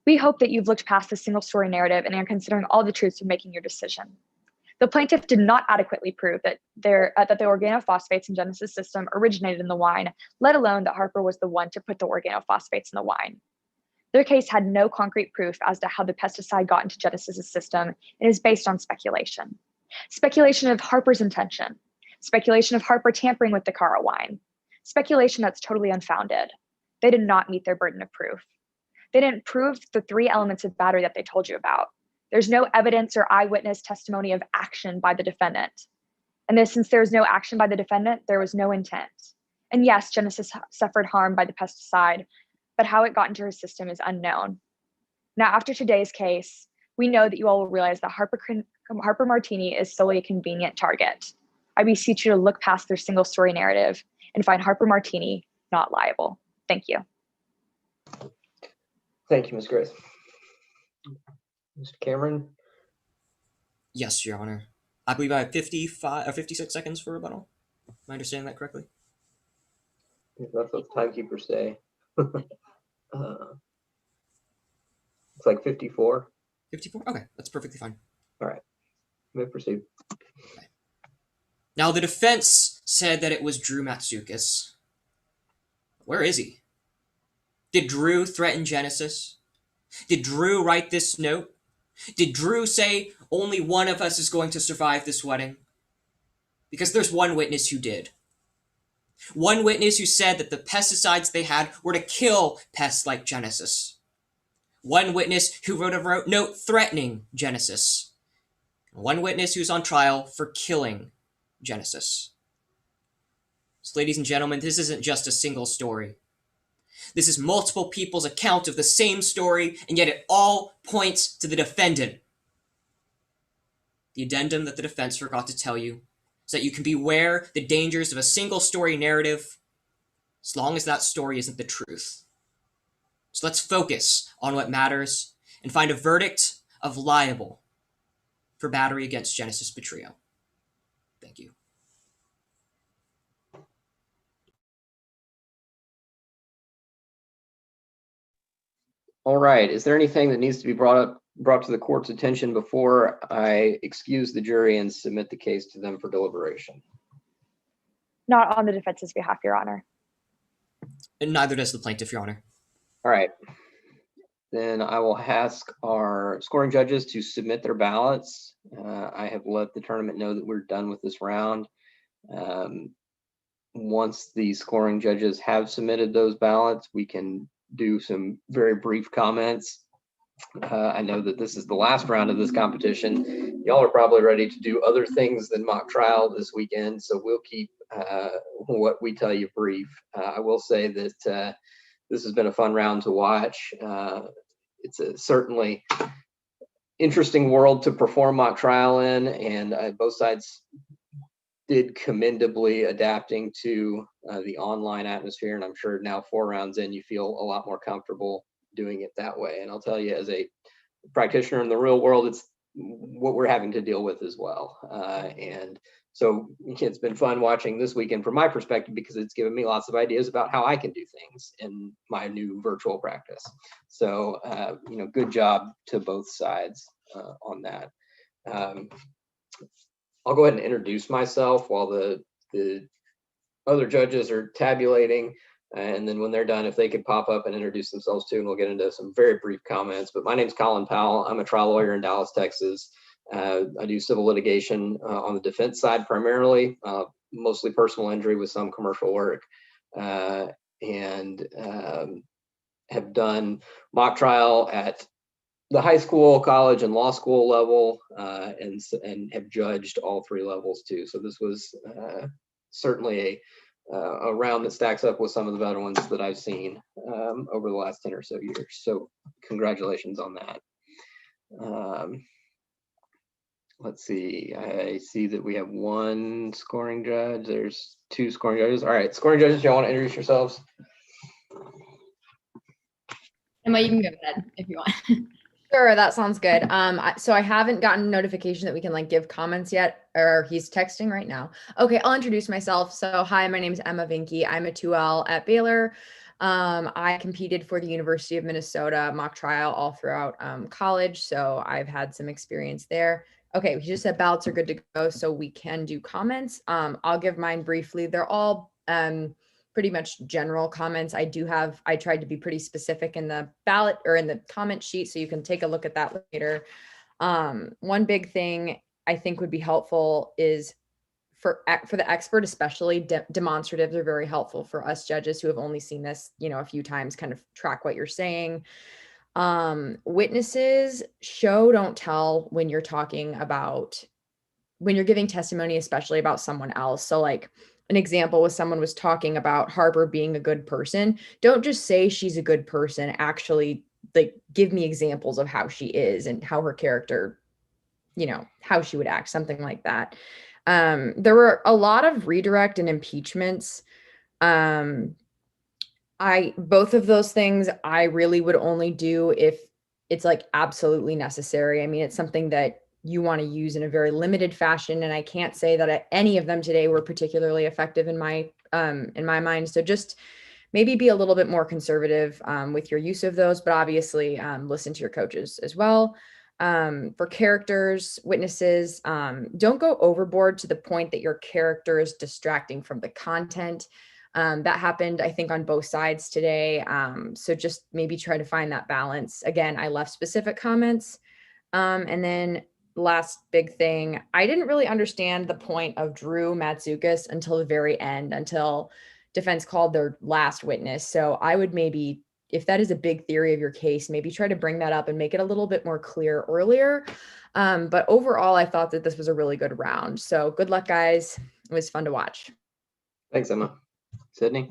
We hope that you've looked past the single story narrative and are considering all the truths in making your decision. The plaintiff did not adequately prove that the organophosphates in Genesis' system originated in the wine, let alone that Harper was the one to put the organophosphates in the wine. Their case had no concrete proof as to how the pesticide got into Genesis' system and is based on speculation. Speculation of Harper's intention, speculation of Harper tampering with the Cara wine, speculation that's totally unfounded. They did not meet their burden of proof. They didn't prove the 3 elements of battery that they told you about. There's no evidence or eyewitness testimony of action by the defendant. And since there was no action by the defendant, there was no intent. And yes, Genesis suffered harm by the pesticide, but how it got into her system is unknown. Now, after today's case, we know that you all will realize that Harper Martini is solely a convenient target. I beseech you to look past their single story narrative and find Harper Martini not liable. Thank you. Thank you, Ms. Grace. Mr. Cameron? Yes, Your Honor. I believe I have 55 or 56 seconds for rebuttal. Am I understanding that correctly? That's what timekeepers say. It's like 54. 54? Okay, that's perfectly fine. All right. You may proceed. Okay. Now, the defense said that it was Drew Matsoukas. Where is he? Did Drew threaten Genesis? Did Drew write this note? Did Drew say only one of us is going to survive this wedding? Because there's one witness who did. One witness who said that the pesticides they had were to kill pests like Genesis. One witness who wrote a note threatening Genesis. One witness who's on trial for killing Genesis. So, ladies and gentlemen, this isn't just a single story. This is multiple people's account of the same story, and yet it all points to the defendant. The addendum that the defense forgot to tell you is that you can beware the dangers of a single story narrative as long as that story isn't the truth. So let's focus on what matters and find a verdict of liable for battery against Genesis Petrillo. Thank you. All right. Is there anything that needs to be brought to the court's attention before I excuse the jury and submit the case to them for deliberation? Not on the defense's behalf, Your Honor. And neither does the plaintiff, Your Honor. All right. Then I will ask our scoring judges to submit their ballots. I have let the tournament know that we're done with this round. Once the scoring judges have submitted those ballots, we can do some very brief comments. I know that this is the last round of this competition. Y'all are probably ready to do other things than mock trial this weekend, so we'll keep what we tell you brief. I will say that this has been a fun round to watch. It's a certainly interesting world to perform mock trial in, and both sides did commendably adapting to the online atmosphere. And I'm sure now 4 rounds in, you feel a lot more comfortable doing it that way. And I'll tell you, as a practitioner in the real world, it's what we're having to deal with as well. And so it's been fun watching this weekend from my perspective, because it's given me lots of ideas about how I can do things in my new virtual practice. So, good job to both sides on that. I'll go ahead and introduce myself while the other judges are tabulating. And then when they're done, if they could pop up and introduce themselves too, and we'll get into some very brief comments. But my name's Colin Powell. I'm a trial lawyer in Dallas, Texas. I do civil litigation on the defense side primarily, mostly personal injury with some commercial work, and have done mock trial at the high school, college, and law school level, and have judged all 3 levels too. So this was certainly a round that stacks up with some of the better ones that I've seen over the last 10 or so years. So congratulations on that. Let's see, I see that we have 1 scoring judge. There's 2 scoring judges. All right, scoring judges, y'all want to introduce yourselves? Emma, you can go ahead if you want. Sure, that sounds good. So I haven't gotten notification that we can give comments yet, or he's texting right now. Okay, I'll introduce myself. So hi, my name is Emma Vinke. I'm a 2L at Baylor. I competed for the University of Minnesota mock trial all throughout college, so I've had some experience there. Okay, he just said ballots are good to go, so we can do comments. I'll give mine briefly. They're all pretty much general comments. I tried to be pretty specific in the ballot or in the comment sheet, so you can take a look at that later. One big thing I think would be helpful is for the expert, especially demonstratives are very helpful for us judges who have only seen this, a few times, kind of track what you're saying. Witnesses, show, don't tell when you're giving testimony, especially about someone else. So an example was someone was talking about Harper being a good person. Don't just say she's a good person. Actually, give me examples of how she is and how her character, how she would act, something like that. There were a lot of redirect and impeachments. Both of those things I really would only do if it's absolutely necessary. I mean, it's something that you want to use in a very limited fashion. And I can't say that any of them today were particularly effective in my mind. So just maybe be a little bit more conservative with your use of those, but obviously listen to your coaches as well. For characters, witnesses, don't go overboard to the point that your character is distracting from the content. That happened, I think, on both sides today. So just maybe try to find that balance. Again, I left specific comments. And then last big thing, I didn't really understand the point of Drew Matsoukas until the very end, until defense called their last witness. So I would maybe, if that is a big theory of your case, maybe try to bring that up and make it a little bit more clear earlier. But overall, I thought that this was a really good round. So good luck, guys. It was fun to watch. Thanks, Emma. Sydney?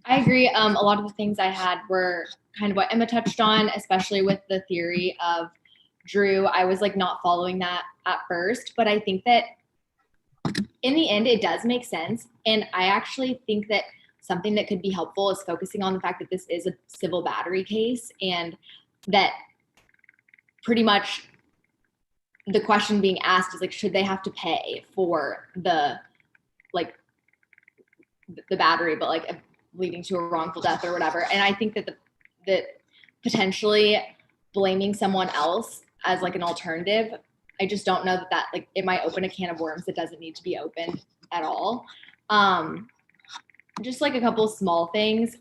I agree. A lot of the things I had were kind of what Emma touched on, especially with the theory of Drew. I was not following that at first, but I think that in the end, it does make sense. And I actually think that something that could be helpful is focusing on the fact that this is a civil battery case, and that pretty much the question being asked is should they have to pay for the battery, but leading to a wrongful death or whatever. And I think that that potentially blaming someone else as an alternative, I just don't know that it might open a can of worms that doesn't need to be opened at all. Just a couple of small things.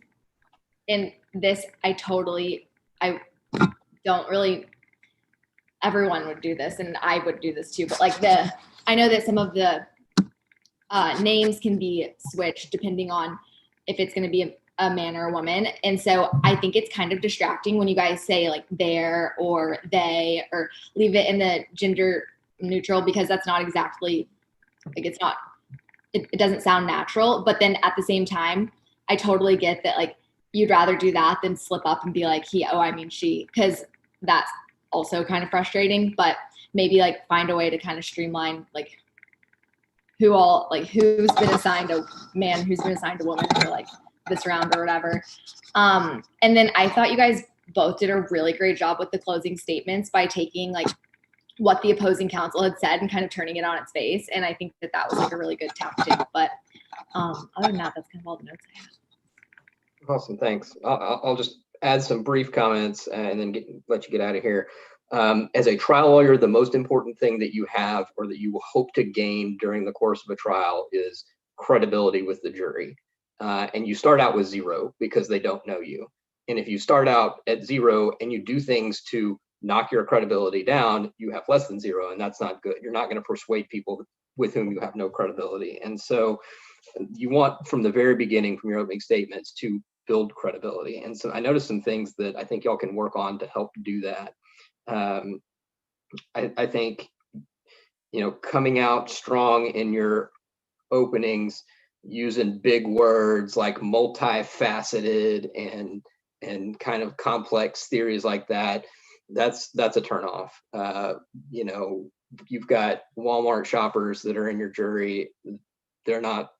in this, I don't really, everyone would do this and I would do this too, but like I know that some of the names can be switched depending on if it's going to be a man or a woman. And so I think it's kind of distracting when you guys say like their or they, or leave it in the gender neutral, because that's not exactly, like it's not, it doesn't sound natural. But then at the same time, I totally get that like you'd rather do that than slip up and be like I mean she, because that's also kind of frustrating. But maybe like find a way to kind of streamline like who's been assigned a man, who's been assigned a woman for like this round or whatever. And then I thought you guys both did a really great job with the closing statements by taking like what the opposing counsel had said and kind of turning it on its face. And I think that was like a really good tactic. But other than that, that's kind of all the notes I have. Awesome, thanks. I'll just add some brief comments and then let you get out of here. As a trial lawyer, the most important thing that you have or that you hope to gain during the course of a trial is credibility with the jury. And you start out with 0 because they don't know you. And if you start out at 0 and you do things to knock your credibility down, you have less than 0, and that's not good. You're not going to persuade people with whom you have no credibility. And so you want from the very beginning, from your opening statements, to build credibility. And so I noticed some things that I think y'all can work on to help do that. I think, coming out strong in your openings, using big words like multifaceted and kind of complex theories like that, that's a turnoff. You've got Walmart shoppers that are in your jury. They're not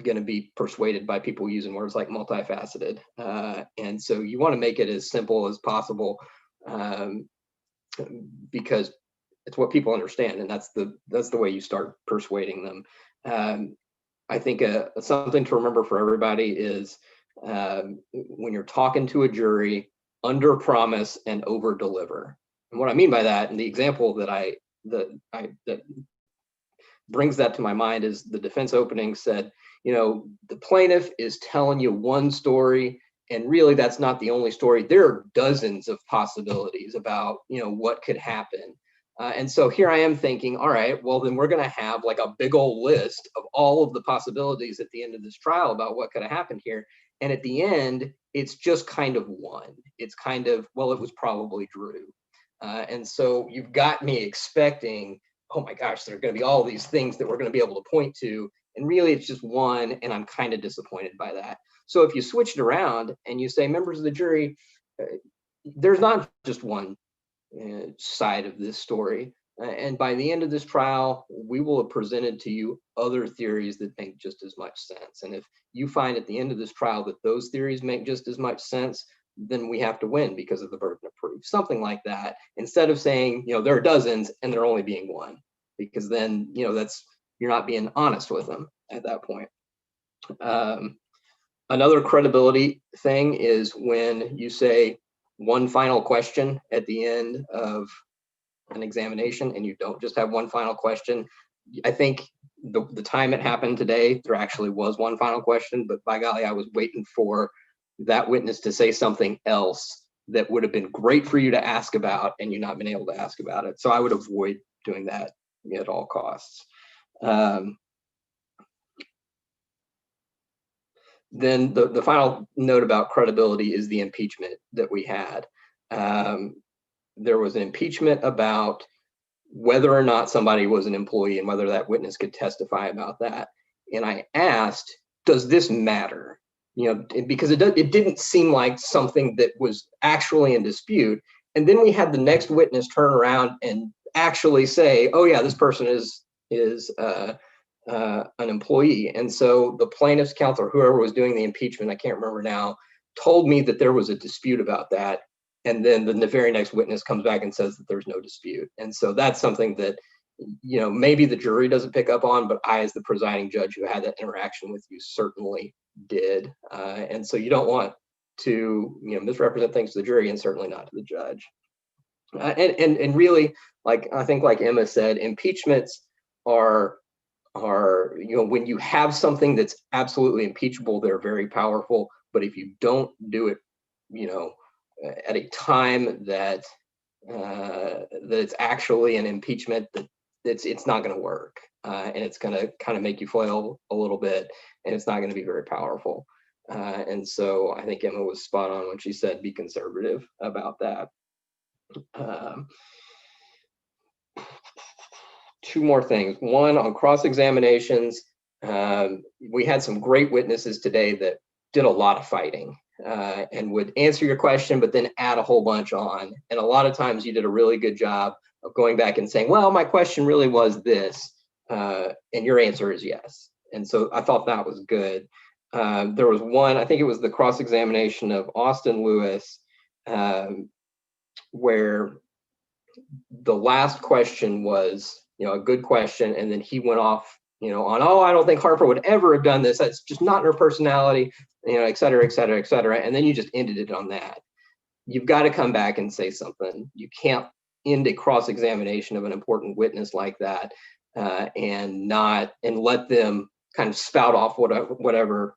going to be persuaded by people using words like multifaceted. And so you want to make it as simple as possible, because it's what people understand, and that's the way you start persuading them. I think something to remember for everybody is when you're talking to a jury, under promise and over deliver. And what I mean by that, and the example that brings that to my mind, is the defense opening said, the plaintiff is telling you one story, and really that's not the only story. There are dozens of possibilities about, what could happen. And so here I am thinking, all right, well, then we're going to have like a big old list of all of the possibilities at the end of this trial about what could have happened here. And at the end, it's just kind of one. It's kind of, well, it was probably Drew. And so you've got me expecting, oh my gosh, there are going to be all these things that we're going to be able to point to. And really, it's just one, and I'm kind of disappointed by that. So if you switch it around and you say, members of the jury, there's not just one side of this story. And by the end of this trial, we will have presented to you other theories that make just as much sense. And if you find at the end of this trial that those theories make just as much sense, then we have to win because of the burden of proof, something like that. Instead of saying, there are dozens and there only being one, because then, you're not being honest with them at that point. Another credibility thing is when you say one final question at the end of an examination and you don't just have one final question. I think the time it happened today, there actually was one final question, but by golly, I was waiting for that witness to say something else that would have been great for you to ask about, and you not been able to ask about it. So I would avoid doing that at all costs. Then the final note about credibility is the impeachment that we had. There was an impeachment about whether or not somebody was an employee and whether that witness could testify about that. And I asked, does this matter? Because it didn't seem like something that was actually in dispute. And then we had the next witness turn around and actually say, oh yeah, this person is an employee. And so the plaintiff's counsel, or whoever was doing the impeachment, I can't remember now, told me that there was a dispute about that. And then the very next witness comes back and says that there's no dispute. And so that's something that, maybe the jury doesn't pick up on, but I, as the presiding judge who had that interaction with you, certainly did. And so you don't want to, misrepresent things to the jury, and certainly not to the judge. And really, I think like Emma said, impeachments are, when you have something that's absolutely impeachable, they're very powerful. But if you don't do it at a time that that it's actually an impeachment, that it's not going to work, and it's going to kind of make you flail a little bit, and it's not going to be very powerful. And so I think Emma was spot on when she said be conservative about that. Two more things. One, on cross-examinations, we had some great witnesses today that did a lot of fighting and would answer your question, but then add a whole bunch on. And a lot of times you did a really good job of going back and saying, well, my question really was this, and your answer is yes. And so I thought that was good. There was one, I think it was the cross-examination of Austin Lewis, where the last question was, a good question, and then he went off, on, oh, I don't think Harper would ever have done this. That's just not in her personality, et cetera, et cetera, et cetera. And then you just ended it on that. You've got to come back and say something. You can't end a cross-examination of an important witness like that and let them kind of spout off whatever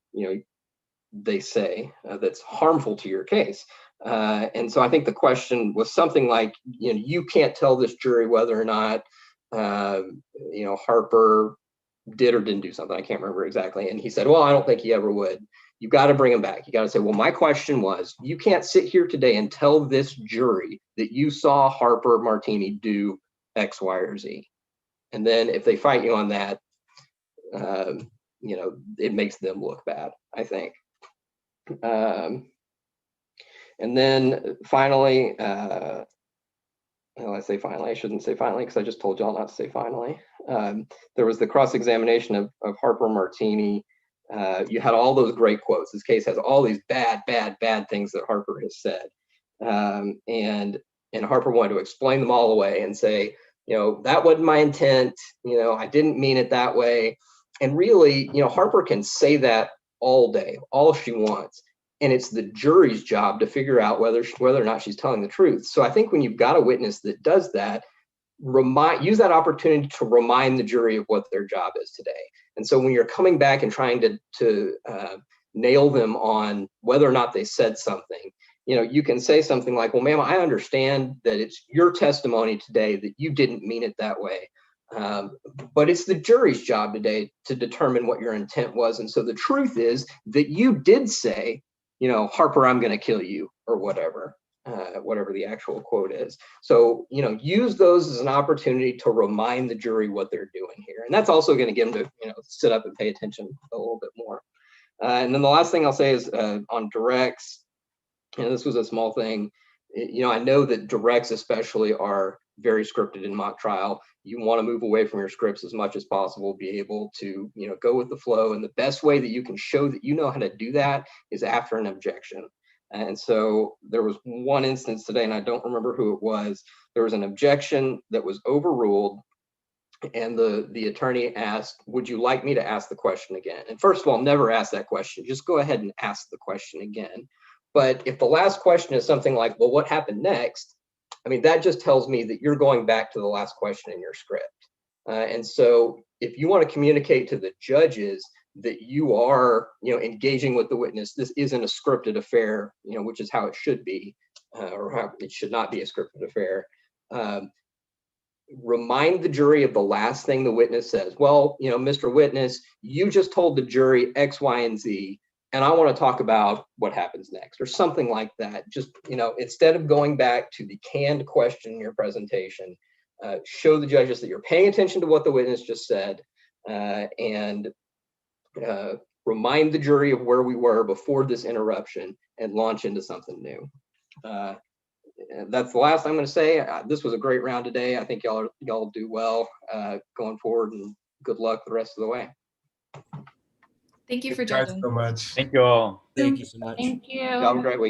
they say that's harmful to your case. And so I think the question was something like, you can't tell this jury whether or not Harper did or didn't do something. I can't remember exactly. And he said, well, I don't think he ever would. You got to bring him back. You got to say, well, my question was, you can't sit here today and tell this jury that you saw Harper Martini do X, Y, or Z. And then if they fight you on that, it makes them look bad, I think. And then finally, I say finally, I shouldn't say finally because I just told y'all not to say finally. There was the cross-examination of Harper Martini. You had all those great quotes. This case has all these bad things that Harper has said. And Harper wanted to explain them all away and say, that wasn't my intent. I didn't mean it that way. And really, Harper can say that all day, all she wants. And it's the jury's job to figure out whether or not she's telling the truth. So I think when you've got a witness that does that, use that opportunity to remind the jury of what their job is today. And so when you're coming back and trying to nail them on whether or not they said something, you can say something like, well, ma'am, I understand that it's your testimony today that you didn't mean it that way. But it's the jury's job today to determine what your intent was. And so the truth is that you did say, Harper, I'm going to kill you, or whatever the actual quote is. So, use those as an opportunity to remind the jury what they're doing here. And that's also going to get them to, sit up and pay attention a little bit more. And then the last thing I'll say is on directs, this was a small thing. I know that directs especially are very scripted in mock trial. You want to move away from your scripts as much as possible, be able to, go with the flow. And the best way that you can show that you know how to do that is after an objection. And so there was one instance today, and I don't remember who it was. There was an objection that was overruled, and the attorney asked, would you like me to ask the question again? And first of all, never ask that question. Just go ahead and ask the question again. But if the last question is something like, well, what happened next? I mean, that just tells me that you're going back to the last question in your script. And so if you want to communicate to the judges that you are, engaging with the witness, this isn't a scripted affair, which is how it should be, or how it should not be a scripted affair. Remind the jury of the last thing the witness says. Well, Mr. Witness, you just told the jury X, Y, and Z, and I want to talk about what happens next, or something like that. Just, instead of going back to the canned question in your presentation, show the judges that you're paying attention to what the witness just said, and remind the jury of where we were before this interruption and launch into something new. That's the last I'm going to say. This was a great round today. I think y'all do well going forward, and good luck the rest of the way. Thank you for judging. So much. Thank you all. Thank you so much. Thank you. Y'all have a great week.